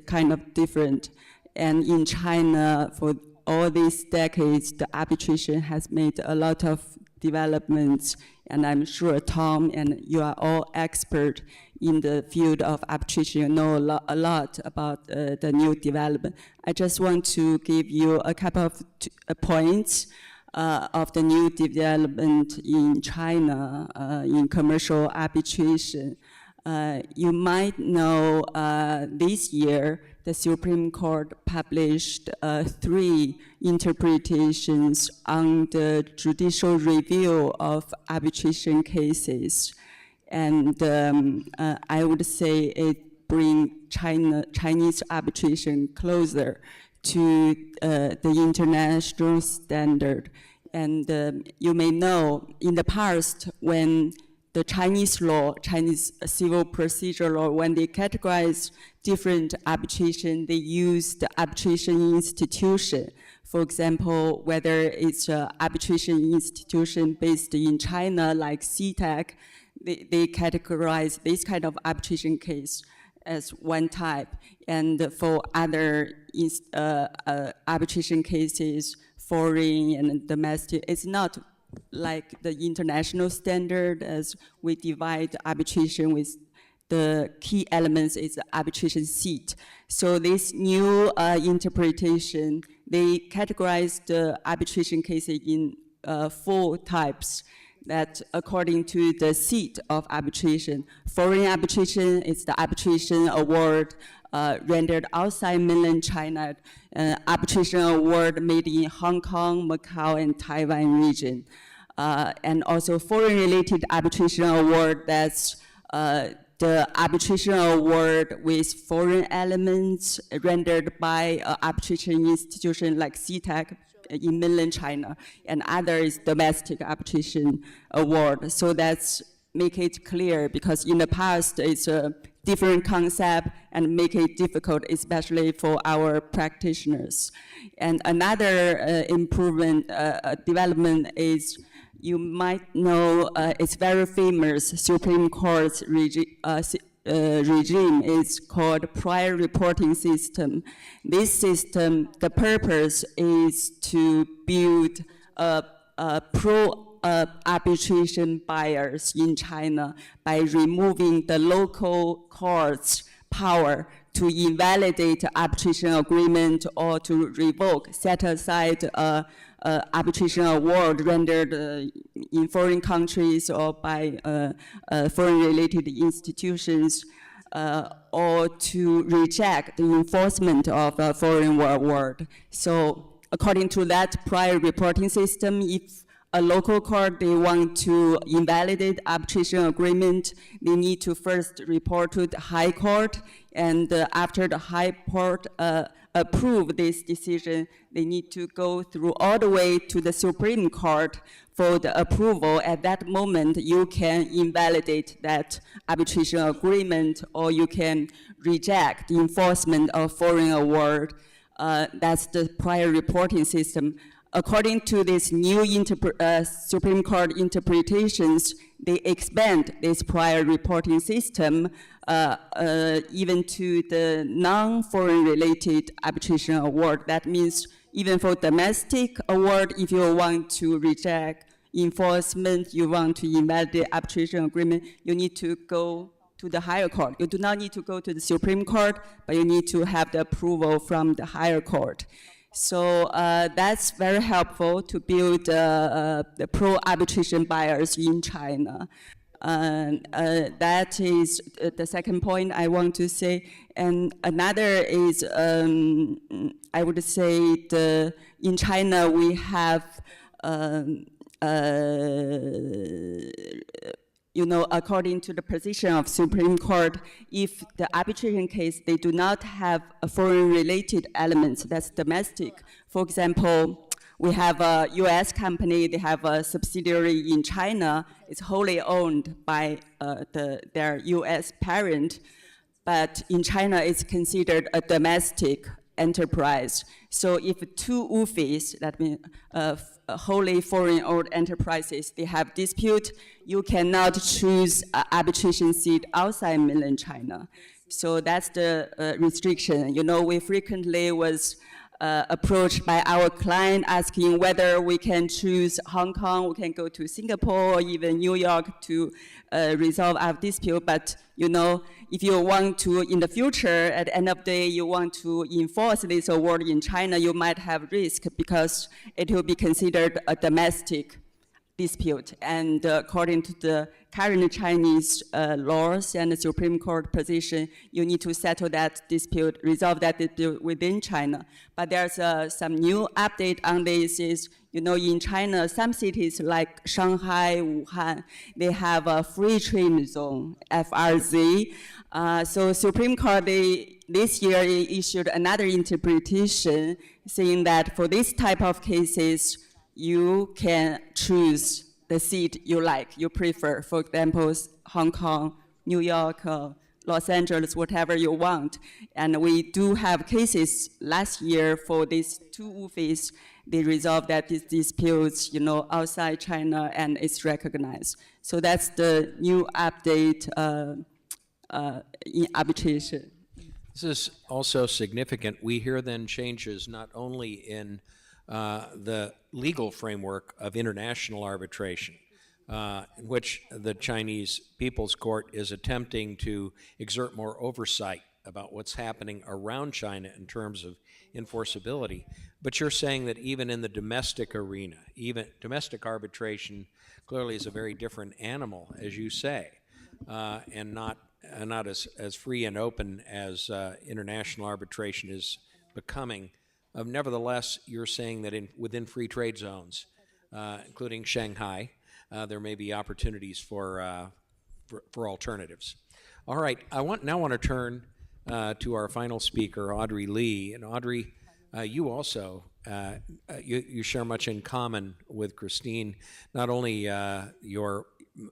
kind of different. And in China, for all these decades, the arbitration has made a lot of developments, and I'm sure Tom and you are all expert in the field of arbitration. You know a lot about the new development. I just want to give you a couple of points of the new development in China in commercial arbitration. You might know this year the Supreme Court published 3 interpretations on the judicial review of arbitration cases. And I would say it brings Chinese arbitration closer to the international standard. And you may know in the past when the Chinese law, Chinese civil procedure law, when they categorize different arbitration, they use the arbitration institution. For example, whether it's an arbitration institution based in China like CIETAC, they categorize this kind of arbitration case as one type. And for other arbitration cases, foreign and domestic, it's not like the international standard as we divide arbitration with the key elements is the arbitration seat. So this new interpretation, they categorize the arbitration cases in 4 types that according to the seat of arbitration. Foreign arbitration is the arbitration award rendered outside mainland China, arbitration award made in Hong Kong, Macau, and Taiwan region. And also foreign-related arbitration award, that's the arbitration award with foreign elements rendered by an arbitration institution like CIETAC in mainland China, and other is domestic arbitration award. So that's make it clear, because in the past it's a different concept and make it difficult, especially for our practitioners. And another improvement, development is, you might know, it's very famous Supreme Court's regime is called prior reporting system. This system, the purpose is to build pro-arbitration bias in China by removing the local court's power to invalidate arbitration agreement or to revoke, set aside arbitration award rendered in foreign countries or by foreign-related institutions, or to reject the enforcement of a foreign award. So according to that prior reporting system, if a local court, they want to invalidate arbitration agreement, they need to first report to the High Court, and after the High Court approve this decision, they need to go through all the way to the Supreme Court for the approval. At that moment, you can invalidate that arbitration agreement, or you can reject the enforcement of foreign award. That's the prior reporting system. According to this new Supreme Court interpretations, they expand this prior reporting system even to the non-foreign related arbitration award. That means even for domestic award, if you want to reject enforcement, you want to invalidate arbitration agreement, you need to go to the higher court. You do not need to go to the Supreme Court, but you need to have the approval from the higher court. So that's very helpful to build the pro-arbitration bias in China. That is the second point I want to say. And another is, I would say, in China we have, according to the position of Supreme Court, if the arbitration case, they do not have a foreign-related elements, that's domestic. For example, we have a US company, they have a subsidiary in China, it's wholly owned by their US parent, but in China it's considered a domestic enterprise. So if 2 WFIs, that means wholly foreign-owned enterprises, they have dispute, you cannot choose arbitration seat outside mainland China. So that's the restriction. You know, we frequently was approached by our client asking whether we can choose Hong Kong, we can go to Singapore, or even New York to resolve our dispute. But you know, if you want to, in the future, at the end of the day, you want to enforce this award in China, you might have risk because it will be considered a domestic dispute. And according to the current Chinese laws and the Supreme Court position, you need to settle that dispute, resolve that dispute within China. But there's some new update on this is, you know, in China, some cities like Shanghai, Wuhan, they have a free trade zone, FRZ. So Supreme Court, this year issued another interpretation saying that for this type of cases, you can choose the seat you like, you prefer. For example, Hong Kong, New York, Los Angeles, whatever you want. And we do have cases last year for these two WFIs. They resolved that these disputes, you know, outside China, and it's recognized. So that's the new update in arbitration. This is also significant. We hear then changes not only in the legal framework of international arbitration, in which the Chinese People's Court is attempting to exert more oversight about what's happening around China in terms of enforceability. But you're saying that even in the domestic arena, even domestic arbitration clearly is a very different animal, as you say, and not as free and open as international arbitration is becoming. Nevertheless, you're saying that within free trade zones, including Shanghai, there may be opportunities for alternatives. All right, I want to turn to our final speaker, Audrey Lee. And Audrey, you also you share much in common with Christine. Not only your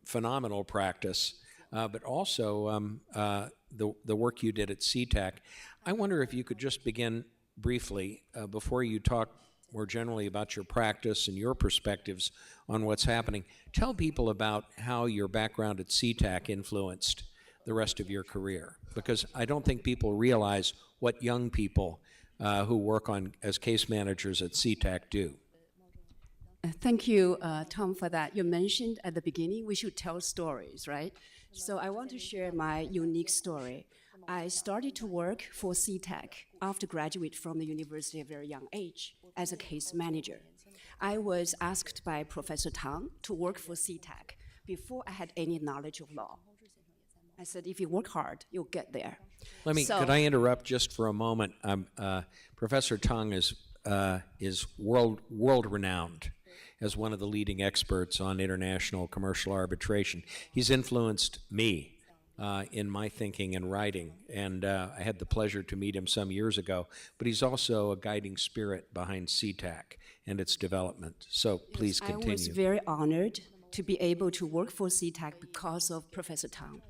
phenomenal practice, but also the work you did at CIETAC. I wonder if you could just begin briefly, before you talk more generally about your practice and your perspectives on what's happening, tell people about how your background at CIETAC influenced the rest of your career, because I don't think people realize what young people who work as case managers at CIETAC do. Thank you, Tom, for that. You mentioned at the beginning we should tell stories, right? So I want to share my unique story. I started to work for CIETAC after graduate from the university at a very young age as a case manager. I was asked by Professor Tang to work for CIETAC before I had any knowledge of law. I said, if you work hard, you'll get there. Could I interrupt just for a moment? Professor Tang is world renowned as one of the leading experts on international commercial arbitration. He's influenced me in my thinking and writing, and I had the pleasure to meet him some years ago, but he's also a guiding spirit behind CIETAC and its development. So please continue. I was very honored to be able to work for CIETAC because of Professor Tang.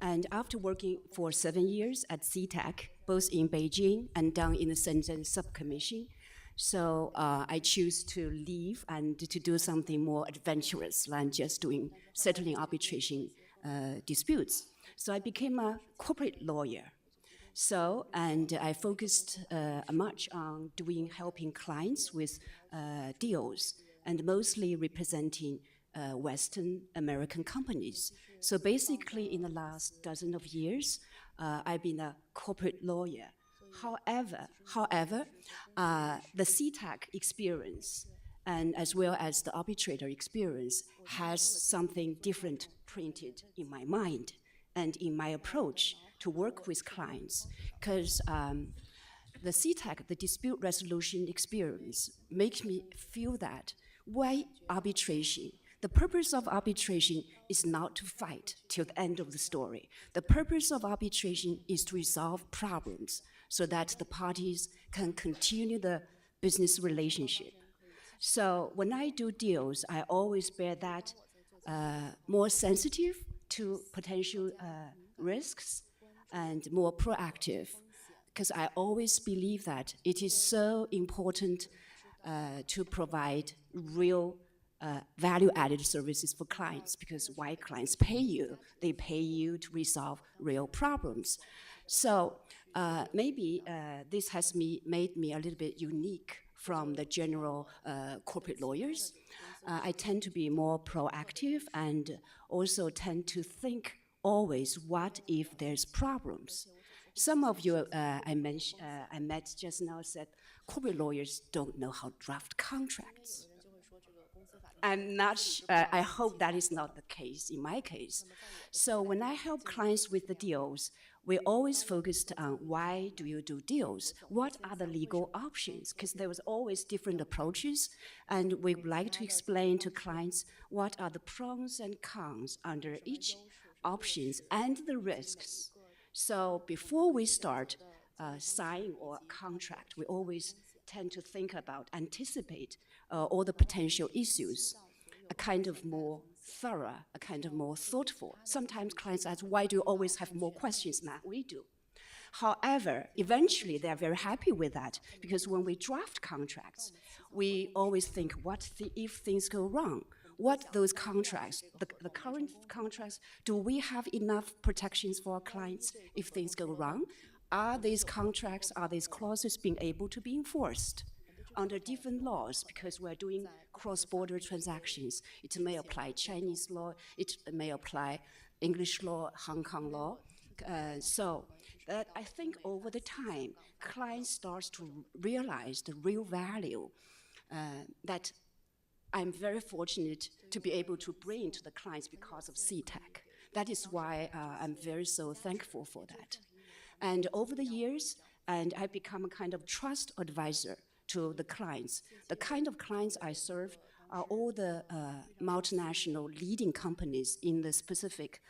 And after working for 7 years at CIETAC, both in Beijing and down in the Shenzhen subcommission, so I choose to leave and to do something more adventurous than just settling arbitration disputes. So I became a corporate lawyer. So, and I focused much on helping clients with deals, and mostly representing Western American companies. So basically, in the last dozen of years, I've been a corporate lawyer. However, the CIETAC experience, and as well as the arbitrator experience, has something different printed in my mind and in my approach to work with clients. Because the CIETAC, the dispute resolution experience, makes me feel that why arbitration? The purpose of arbitration is not to fight till the end of the story. The purpose of arbitration is to resolve problems so that the parties can continue the business relationship. So when I do deals, I always bear that more sensitive to potential risks and more proactive, because I always believe that it is so important to provide real value-added services for clients, because why clients pay you? They pay you to resolve real problems. So maybe this has made me a little bit unique from the general corporate lawyers. I tend to be more proactive and also tend to think always, what if there's problems? Some of you I met just now said corporate lawyers don't know how to draft contracts. I'm not, I hope that is not the case in my case. So when I help clients with the deals, we always focused on why do you do deals? What are the legal options? Because there was always different approaches, and we would like to explain to clients what are the pros and cons under each options and the risks. So before we start signing or contract, we always tend to think about, anticipate all the potential issues, a kind of more thorough, a kind of more thoughtful. Sometimes clients ask, why do you always have more questions than we do? However, eventually they're very happy with that, because when we draft contracts, we always think, if things go wrong? What those contracts, the current contracts, do we have enough protections for our clients if things go wrong? Are these contracts, are these clauses being able to be enforced under different laws? Because we're doing cross-border transactions. It may apply Chinese law, it may apply English law, Hong Kong law. So that I think over the time, clients starts to realize the real value that I'm very fortunate to be able to bring to the clients because of CIETAC. That is why I'm very so thankful for that. And over the years, and I've become a kind of trust advisor to the clients. The kind of clients I serve are all the multinational leading companies in the specific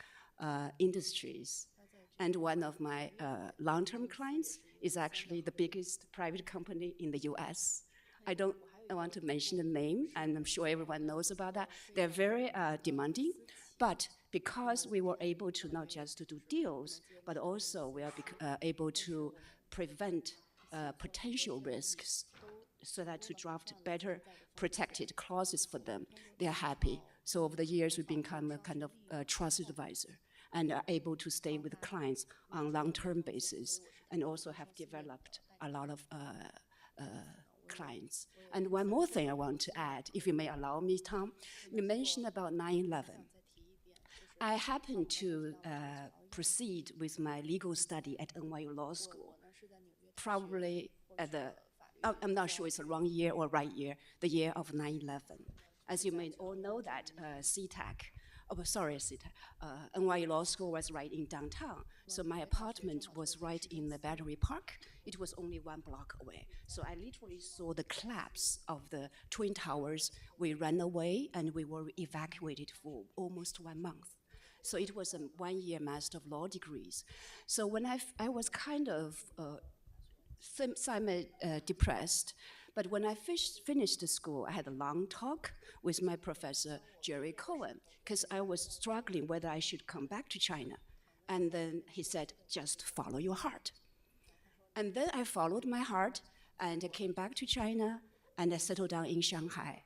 industries. And one of my long-term clients is actually the biggest private company in the US. I don't want to mention the name, and I'm sure everyone knows about that. They're very demanding, but because we were able to not just to do deals, but also we are able to prevent potential risks, so that to draft better protected clauses for them, they are happy. So over the years, we've become a kind of trusted advisor and are able to stay with the clients on long-term basis, and also have developed a lot of clients. And one more thing I want to add, if you may allow me, Tom, you mentioned about 9/11. I happened to proceed with my legal study at NYU Law School, probably at I'm not sure it's the wrong year or right year, the year of 9/11. As you may all know that CIETAC, NYU Law School was right in downtown. So my apartment was right in the Battery Park. It was only 1 block away. So I literally saw the collapse of the Twin Towers. We ran away and we were evacuated for almost 1 month. So it was a 1-year Master of Law degrees. So when I was kind of semi-depressed, but when I finished the school, I had a long talk with my professor, Jerry Cohen, because I was struggling whether I should come back to China. And then he said, just follow your heart. And then I followed my heart, and I came back to China, and I settled down in Shanghai.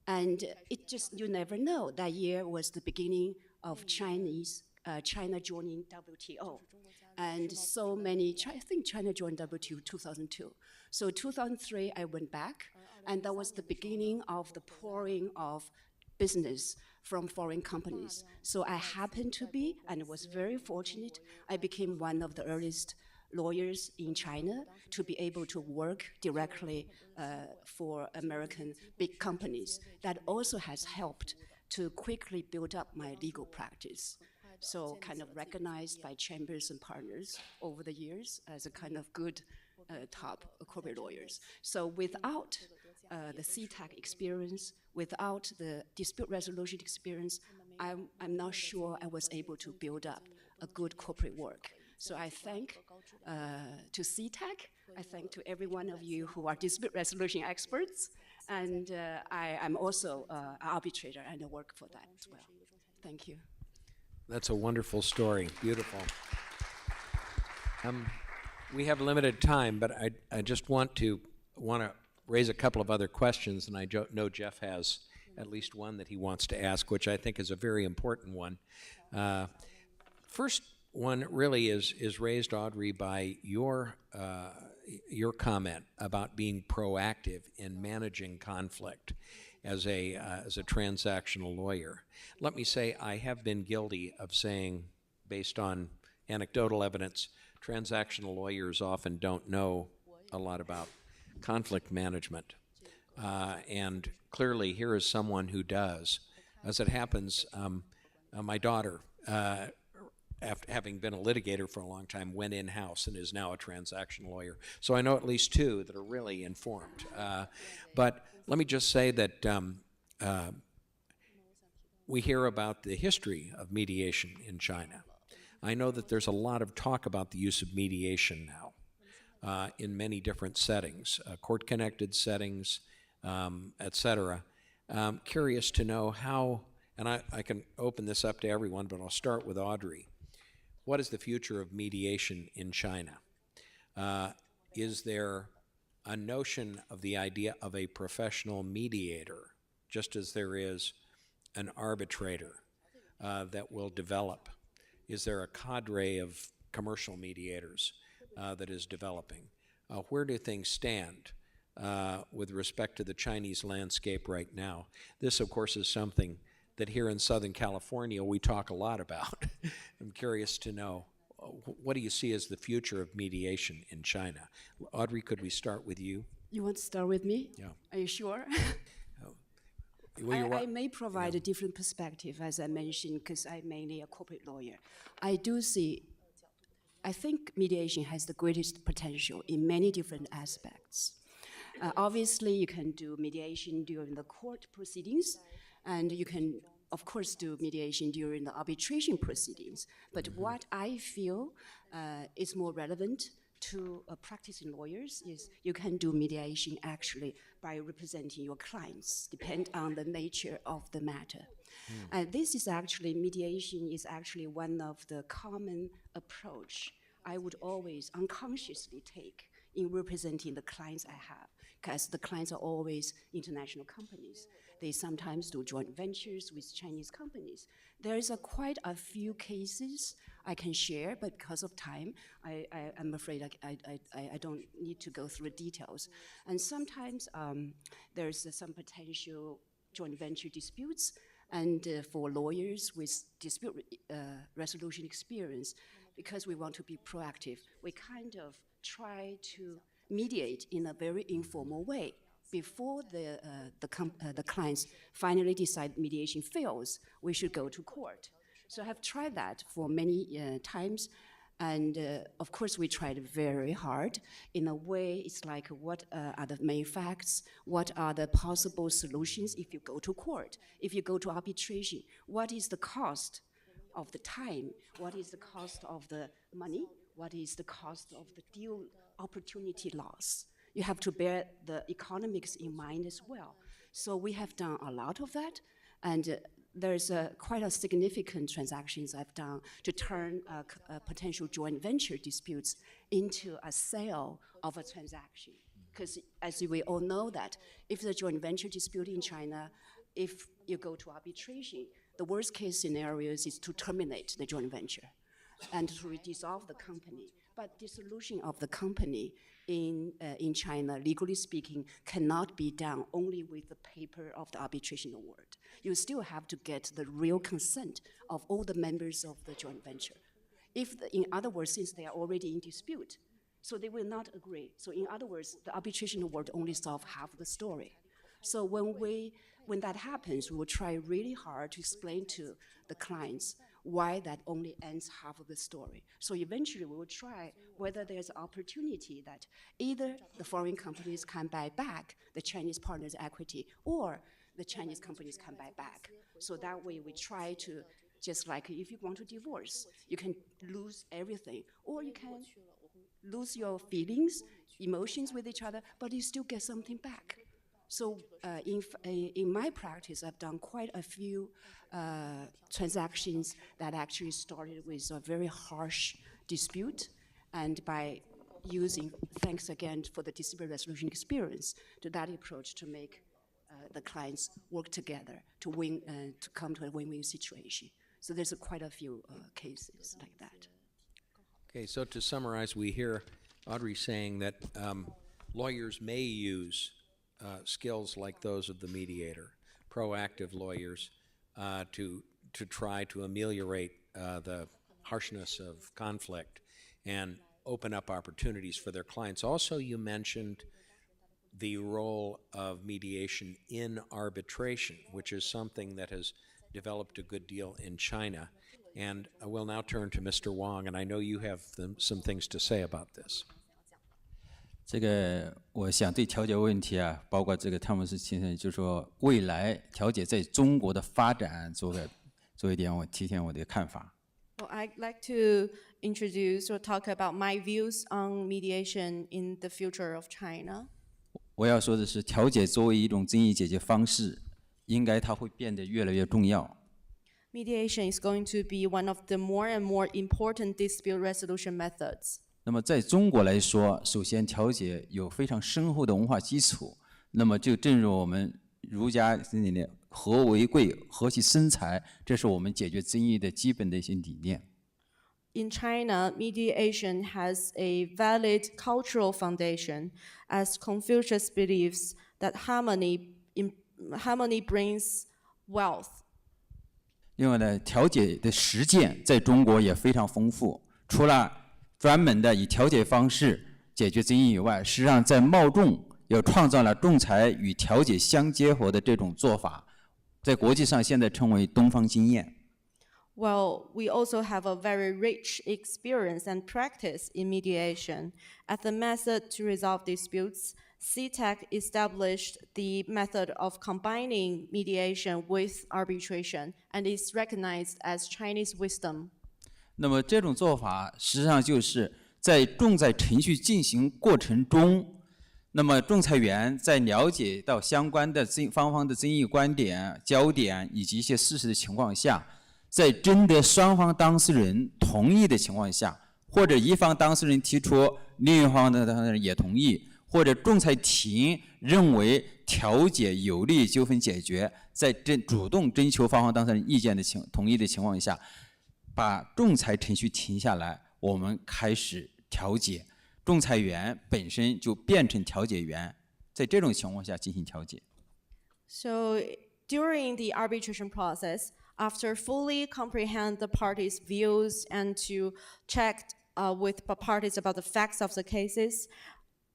And it just, you never know, that year was the beginning of China joining WTO. And so many, I think China joined WTO 2002. So 2003, I went back, and that was the beginning of the pouring of business from foreign companies. So I happened to be, and was very fortunate, I became one of the earliest lawyers in China to be able to work directly for American big companies. That also has helped to quickly build up my legal practice. So kind of recognized by chambers and partners over the years as a kind of good top corporate lawyers. So without the CIETAC experience, without the dispute resolution experience, I'm not sure I was able to build up a good corporate work. So I thank to CIETAC, I thank to every one of you who are dispute resolution experts, and I'm also an arbitrator and I work for that as well. Thank you. That's a wonderful story. Beautiful. We have limited time, but I just want to raise a couple of other questions, and I know Jeff has at least one that he wants to ask, which I think is a very important one. First one really is raised, Audrey, by your comment about being proactive in managing conflict as a transactional lawyer. Let me say I have been guilty of saying, based on anecdotal evidence, transactional lawyers often don't know a lot about conflict management. And clearly, here is someone who does. As it happens, my daughter, after having been a litigator for a long time, went in-house and is now a transaction lawyer. So I know at least two that are really informed. But let me just say that we hear about the history of mediation in China. I know that there's a lot of talk about the use of mediation now in many different settings, court-connected settings, et cetera. Curious to know how, and I can open this up to everyone, but I'll start with Audrey. What is the future of mediation in China? Is there a notion of the idea of a professional mediator, just as there is an arbitrator that will develop? Is there a cadre of commercial mediators that is developing? Where do things stand with respect to the Chinese landscape right now? This, of course, is something that here in Southern California we talk a lot about. I'm curious to know, what do you see as the future of mediation in China? Audrey, could we start with you? You want to start with me? Yeah. Are you sure? Well, I may provide a different perspective, as I mentioned, because I'm mainly a corporate lawyer. I think mediation has the greatest potential in many different aspects. Obviously, you can do mediation during the court proceedings, and you can, of course, do mediation during the arbitration proceedings. But what I feel is more relevant to practicing lawyers is you can do mediation actually by representing your clients, depend on the nature of the matter. And this is actually, mediation is actually one of the common approach I would always unconsciously take in representing the clients I have, because the clients are always international companies. They sometimes do joint ventures with Chinese companies. There is quite a few cases I can share, but because of time, I'm afraid I don't need to go through details. And sometimes there's some potential joint venture disputes, and for lawyers with dispute resolution experience, because we want to be proactive, we kind of try to mediate in a very informal way. Before the clients finally decide mediation fails, we should go to court. So I have tried that for many times, and of course we tried very hard. In a way, it's like, what are the main facts? What are the possible solutions if you go to court? If you go to arbitration, what is the cost of the time? What is the cost of the money? What is the cost of the deal opportunity loss? You have to bear the economics in mind as well. So we have done a lot of that, and there's quite a significant transactions I've done to turn potential joint venture disputes into a sale of a transaction. Because as we all know that, if the joint venture dispute in China, if you go to arbitration, the worst case scenarios is to terminate the joint venture and to dissolve the company. But dissolution of the company in China, legally speaking, cannot be done only with the paper of the arbitration award. You still have to get the real consent of all the members of the joint venture. In other words, since they are already in dispute, so they will not agree. So in other words, the arbitration award only solves half the story. So when that happens, we will try really hard to explain to the clients why that only ends half of the story. So eventually we will try whether there's an opportunity that either the foreign companies can buy back the Chinese partners' equity, or the Chinese companies can buy back. So that way we try to, just like if you want to divorce, you can lose everything, or you can lose your feelings, emotions with each other, but you still get something back. So in my practice, I've done quite a few transactions that actually started with a very harsh dispute, and by using, thanks again for the dispute resolution experience, to that approach to make the clients work together to win, to come to a win-win situation. So there's quite a few cases like that. Okay, so to summarize, we hear Audrey saying that lawyers may use skills like those of the mediator, proactive lawyers, to try to ameliorate the harshness of conflict and open up opportunities for their clients. Also, you mentioned the role of mediation in arbitration, which is something that has developed a good deal in China. And I will now turn to Mr. Wang, and I know you have some things to say about this. 这个我想对调解问题啊，包括这个汤姆斯先生，就是说未来调解在中国的发展做一点我提点我的看法。 Well, I'd like to introduce or talk about my views on mediation in the future of China. 我要说的是，调解作为一种争议解决方式，应该它会变得越来越重要。 Mediation is going to be one of the more and more important dispute resolution methods. 那么在中国来说，首先调解有非常深厚的文化基础。那么就正如我们儒家里面“和为贵，和其生财”，这是我们解决争议的基本的一些理念。 In China, mediation has a valid cultural foundation, as Confucius believes that harmony brings wealth. 另外呢，调解的实践在中国也非常丰富。除了专门的以调解方式解决争议以外，实际上在贸仲也创造了仲裁与调解相结合的这种做法，在国际上现在称为东方经验。 Well, we also have a very rich experience and practice in mediation. As the method to resolve disputes, CIETAC established the method of combining mediation with arbitration and is recognized as Chinese wisdom. 那么这种做法实际上就是在仲裁程序进行过程中，那么仲裁员在了解到相关的双方的争议观点、焦点以及一些事实的情况下，在征得双方当事人同意的情况下，或者一方当事人提出，另一方的当事人也同意，或者仲裁庭认为调解有利纠纷解决，在主动征求双方当事人意见的同意的情况下，把仲裁程序停下来，我们开始调解，仲裁员本身就变成调解员，在这种情况下进行调解。 So during the arbitration process, after fully comprehend the parties' views and to check with the parties about the facts of the cases,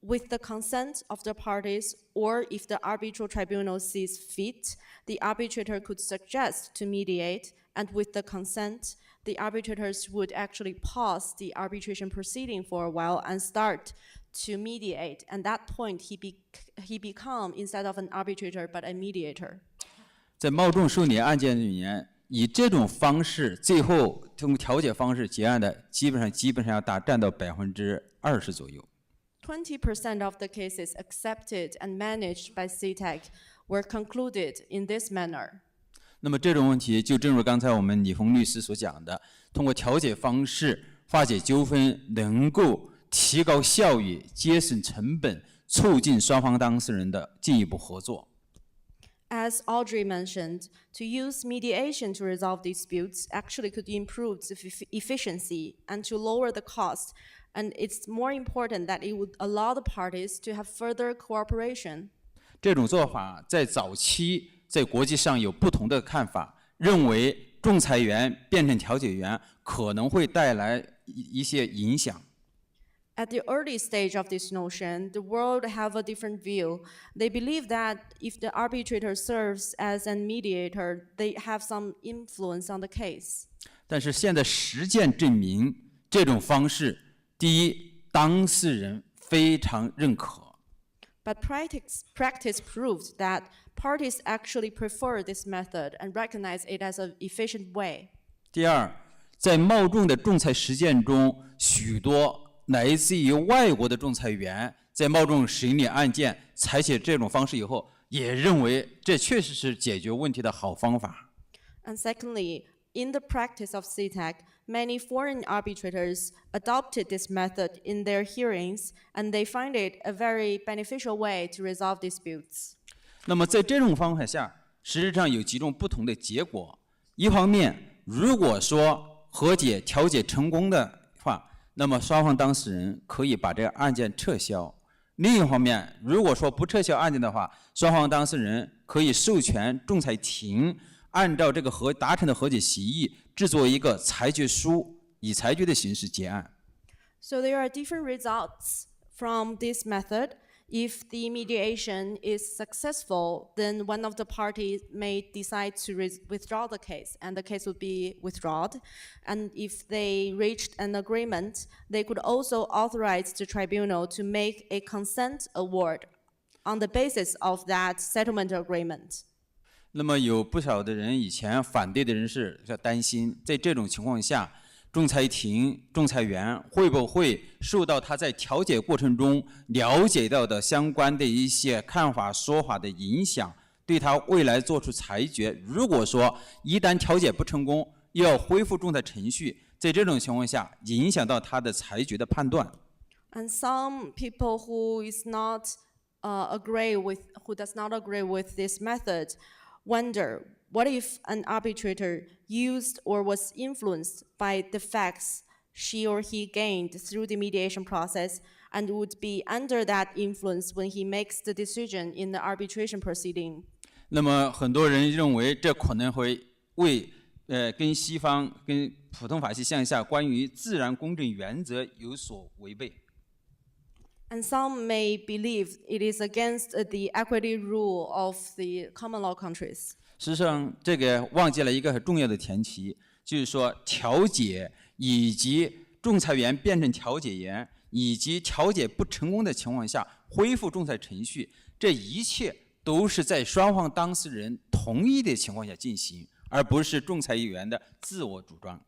with the consent of the parties, or if the arbitral tribunal sees fit, the arbitrator could suggest to mediate, and with the consent, the arbitrators would actually pause the arbitration proceeding for a while and start to mediate. And at that point, he become, instead of an arbitrator, but a mediator. 在贸仲受理案件里面，以这种方式，最后通过调解方式结案的，基本上要占到20%左右。 20% of the cases accepted and managed by CIETAC were concluded in this manner. 那么这种问题，就正如刚才我们李峰律师所讲的，通过调解方式化解纠纷，能够提高效率、节省成本，促进双方当事人的进一步合作。 As Audrey mentioned, to use mediation to resolve disputes actually could improve the efficiency and to lower the cost. And it's more important that it would allow the parties to have further cooperation. 这种做法在早期在国际上有不同的看法，认为仲裁员变成调解员可能会带来一些影响。 At the early stage of this notion, the world have a different view. They believe that if the arbitrator serves as a mediator, they have some influence on the case. 但是现在实践证明，这种方式，第一，当事人非常认可。 But practice proved that parties actually prefer this method and recognize it as an efficient way. 第二，在贸仲的仲裁实践中，许多来自于外国的仲裁员在贸仲审理案件采取这种方式以后，也认为这确实是解决问题的好方法。 And secondly, in the practice of CIETAC, many foreign arbitrators adopted this method in their hearings, and they find it a very beneficial way to resolve disputes. 那么在这种方法下，实际上有几种不同的结果。一方面，如果说和解调解成功的话，那么双方当事人可以把这个案件撤销；另一方面，如果说不撤销案件的话，双方当事人可以授权仲裁庭按照这个达成的和解协议制作一个裁决书，以裁决的形式结案。 So there are different results from this method. If the mediation is successful, then one of the parties may decide to withdraw the case, and the case would be withdrawn. And if they reached an agreement, they could also authorize the tribunal to make a consent award on the basis of that settlement agreement. 那么有不少的人以前反对的人士在担心，在这种情况下，仲裁庭、仲裁员会不会受到他在调解过程中了解到的相关的一些看法、说法的影响，对他未来做出裁决？如果说一旦调解不成功，又要恢复仲裁程序，在这种情况下，影响到他的裁决的判断。And some people who does not agree with this method wonder, what if an arbitrator used or was influenced by the facts she or he gained through the mediation process and would be under that influence when he makes the decision in the arbitration proceeding? 那么很多人认为这可能会为跟西方跟普通法系向下关于自然公正原则有所违背。And some may believe it is against the equity rule of the common law countries. 事实上，这个忘记了一个很重要的前提，就是说调解以及仲裁员变成调解员，以及调解不成功的情况下恢复仲裁程序，这一切都是在双方当事人同意的情况下进行，而不是仲裁员的自我主张。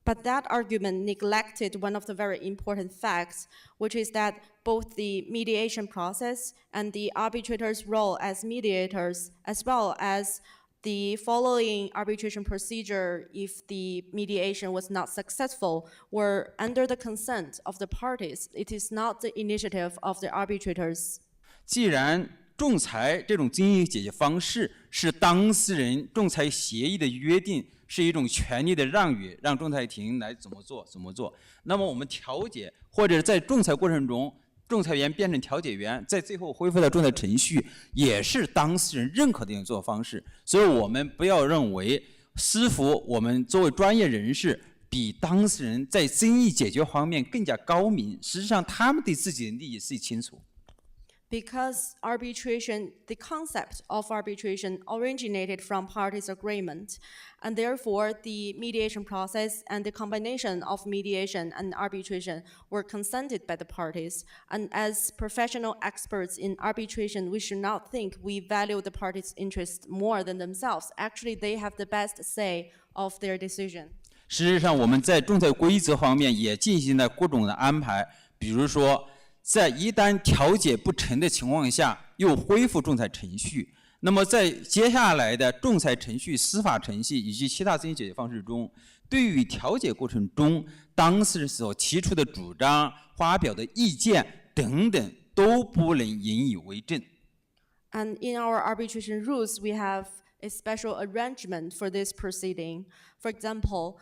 But that argument neglected one of the very important facts, which is that both the mediation process and the arbitrator's role as mediators, as well as the following arbitration procedure if the mediation was not successful, were under the consent of the parties. It is not the initiative of the arbitrators. 既然仲裁这种争议解决方式是当事人仲裁协议的约定，是一种权利的让与，让仲裁庭来怎么做怎么做。那么我们调解或者在仲裁过程中，仲裁员变成调解员，在最后恢复到仲裁程序，也是当事人认可的一种做法方式。所以我们不要认为师傅我们作为专业人士比当事人在争议解决方面更加高明，实际上他们对自己的利益是清楚。Because arbitration, the concept of arbitration originated from parties' agreement, and therefore the mediation process and the combination of mediation and arbitration were consented by the parties. And as professional experts in arbitration, we should not think we value the parties' interests more than themselves. Actually, they have the best say of their decision. 事实上，我们在仲裁规则方面也进行了各种的安排，比如说，在一旦调解不成的情况下，又恢复仲裁程序。那么在接下来的仲裁程序、司法程序以及其他争议解决方式中，对于调解过程中当事人所提出的主张、发表的意见等等，都不能引以为证。And in our arbitration rules, we have a special arrangement for this proceeding. For example,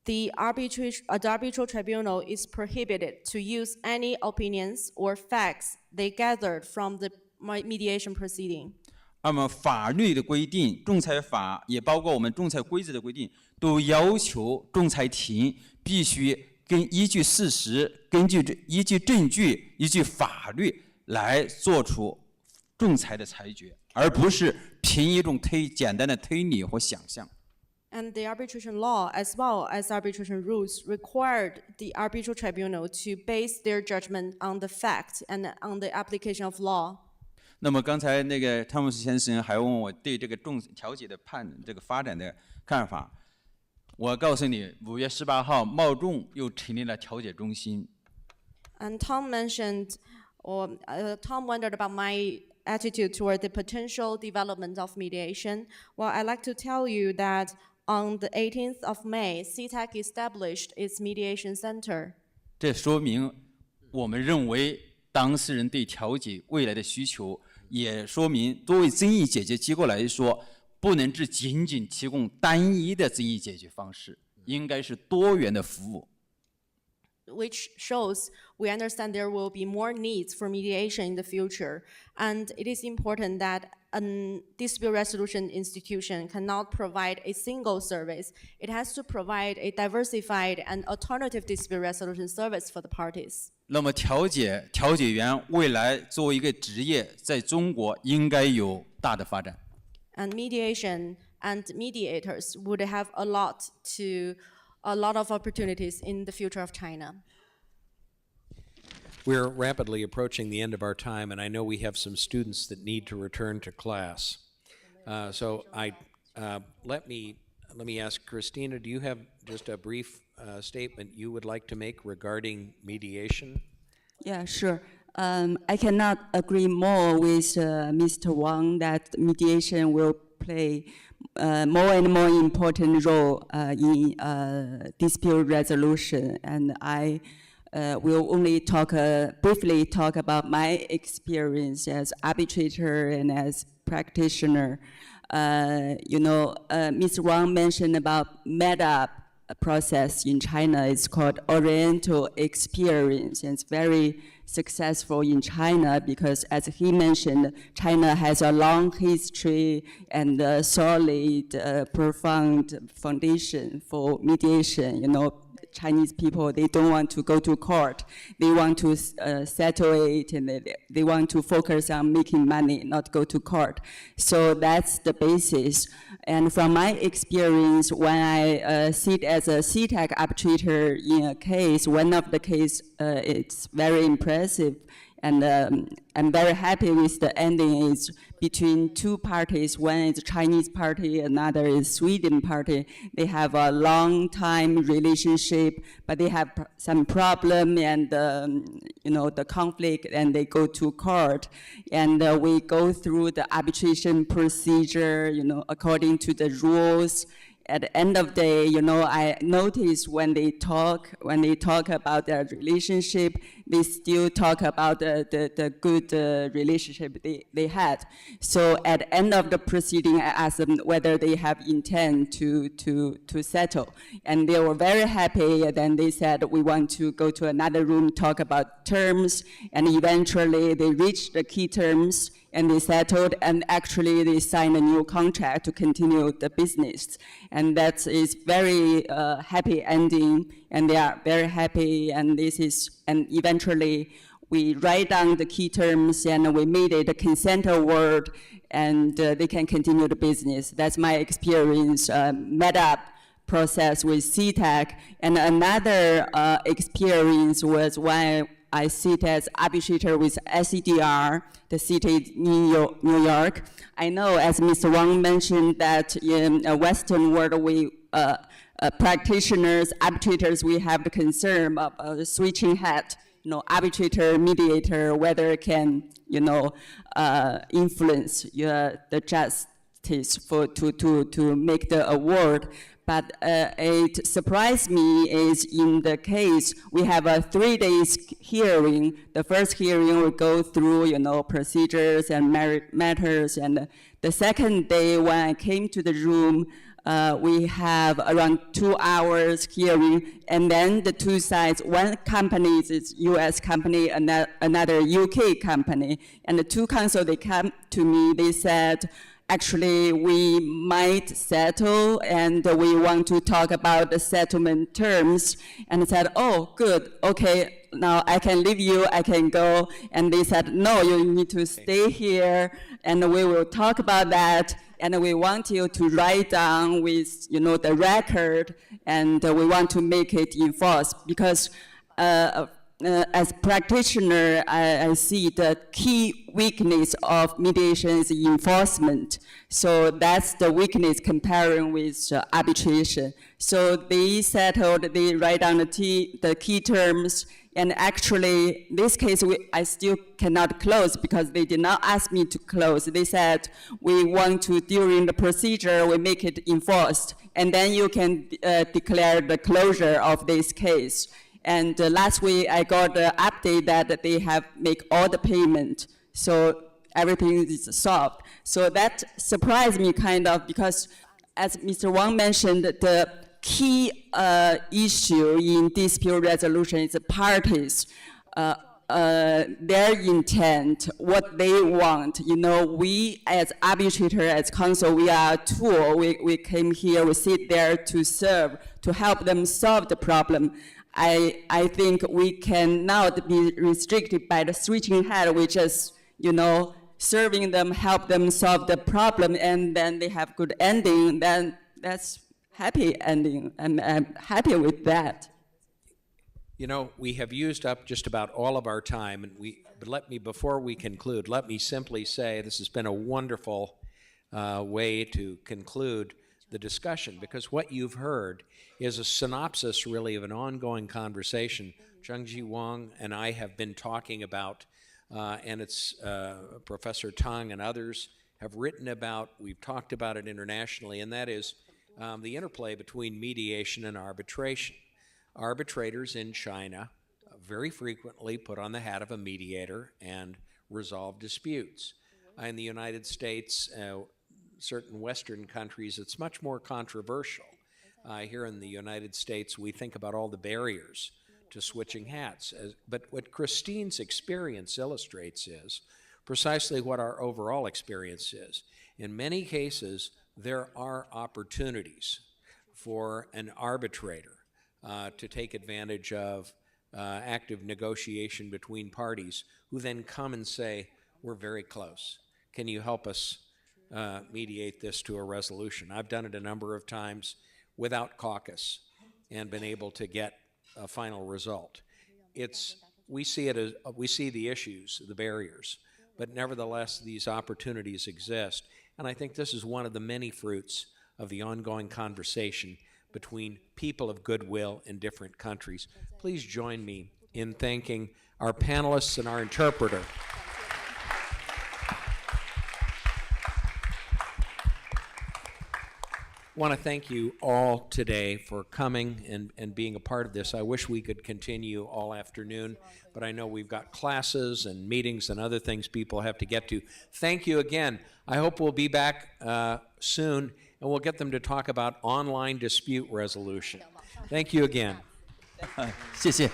the arbitral tribunal is prohibited to use any opinions or facts they gathered from the mediation proceeding. 那么法律的规定，仲裁法也包括我们仲裁规则的规定，都要求仲裁庭必须依据事实、依据证据、依据法律来做出仲裁的裁决，而不是凭一种简单的推理或想象。And the arbitration law, as well as arbitration rules, required the arbitral tribunal to base their judgment on the fact and on the application of law. 那么刚才那个汤姆斯先生还问我对这个调解的这个发展的看法。我告诉你，5月18号，茂仲又成立了调解中心。And Tom wondered about my attitude toward the potential development of mediation. Well, I'd like to tell you that on the 18th of May, CIETAC established its mediation center. 这说明我们认为当事人对调解未来的需求，也说明作为争议解决机构来说，不能只仅仅提供单一的争议解决方式，应该是多元的服务。Which shows we understand there will be more needs for mediation in the future. And it is important that a dispute resolution institution cannot provide a single service. It has to provide a diversified and alternative dispute resolution service for the parties. 那么调解员未来作为一个职业，在中国应该有大的发展。 And mediation and mediators would have a lot of opportunities in the future of China. We're rapidly approaching the end of our time, and I know we have some students that need to return to class. Let me ask Christina, do you have just a brief statement you would like to make regarding mediation? Yeah, sure. I cannot agree more with Mr. Wang that mediation will play more and more important role in dispute resolution. And I will only briefly talk about my experience as arbitrator and as practitioner. Ms. Wang mentioned about MEDAP process in China. It's called Oriental Experience, and it's very successful in China because, as he mentioned, China has a long history and a solid, profound foundation for mediation. Chinese people, they don't want to go to court. They want to settle it, and they want to focus on making money, not go to court. So that's the basis. And from my experience, when I sit as a CIETAC arbitrator in a case, one of the case, it's very impressive. And I'm very happy with the ending. It's between two parties. One is Chinese party, another is Sweden party. They have a long time relationship, but they have some problem and the conflict, and they go to court. And we go through the arbitration procedure, according to the rules. At the end of the day, I notice when they talk about their relationship, they still talk about the good relationship they had. So at the end of the proceeding, I asked them whether they have intent to settle. And they were very happy. Then they said, we want to go to another room, talk about terms. And eventually they reached the key terms, and they settled, and actually they signed a new contract to continue the business. And that is very happy ending, and they are very happy, and eventually we write down the key terms, and we made it a consent award, and they can continue the business. That's my experience, MEDAP process with CIETAC. And another experience was when I sit as arbitrator with SEDR, the city New York. I know, as Mr. Wang mentioned, that in a Western world, we practitioners, arbitrators, we have the concern of switching hat, arbitrator, mediator, whether it can, influence the justice to make the award. But it surprised me is in the case, we have a 3 days hearing. The first hearing will go through, procedures and merit matters. And the second day when I came to the room, we have around 2 hours hearing. And then the two sides, one company is US company, another UK company. And the two counsel, they come to me, they said, actually, we might settle, and we want to talk about the settlement terms. And I said, oh, good, okay, now I can leave you, I can go. And they said, no, you need to stay here, and we will talk about that. And we want you to write down with, the record, and we want to make it enforced. Because as practitioner, I see the key weakness of mediation is enforcement. So that's the weakness comparing with arbitration. So they settled, they write down the key terms, and actually, this case, I still cannot close because they did not ask me to close. They said, we want to, during the procedure, we make it enforced, and then you can declare the closure of this case. And last week, I got the update that they have make all the payment. So everything is solved. So that surprised me kind of because, as Mr. Wang mentioned, the key issue in dispute resolution is the parties. their intent, what they want. You know, we as arbitrator, as counsel, we are a tool. We came here, we sit there to serve, to help them solve the problem. I think we cannot be restricted by the switching head, which is, you know, serving them, help them solve the problem, and then they have good ending, then that's happy ending. I'm happy with that. You know, we have used up just about all of our time, and but before we conclude, let me simply say this has been a wonderful way to conclude the discussion, because what you've heard is a synopsis, really, of an ongoing conversation Chengjie, Wang, and I have been talking about, and it's Professor Tang and others have written about. We've talked about it internationally, and that is the interplay between mediation and arbitration. Arbitrators in China very frequently put on the hat of a mediator and resolve disputes. In the United States, certain Western countries, it's much more controversial. Here in the United States, we think about all the barriers to switching hats. But what Christine's experience illustrates is precisely what our overall experience is. In many cases, there are opportunities for an arbitrator to take advantage of active negotiation between parties who then come and say, we're very close. Can you help us mediate this to a resolution? I've done it a number of times without caucus and been able to get a final result. We see it as, we see the issues, the barriers, but nevertheless these opportunities exist. And I think this is one of the many fruits of the ongoing conversation between people of goodwill in different countries. Please join me in thanking our panelists and our interpreter. I want to thank you all today for coming and being a part of this. I wish we could continue all afternoon, but I know we've got classes and meetings and other things people have to get to. Thank you again. I hope we'll be back soon, and we'll get them to talk about online dispute resolution. Thank you again. 谢谢。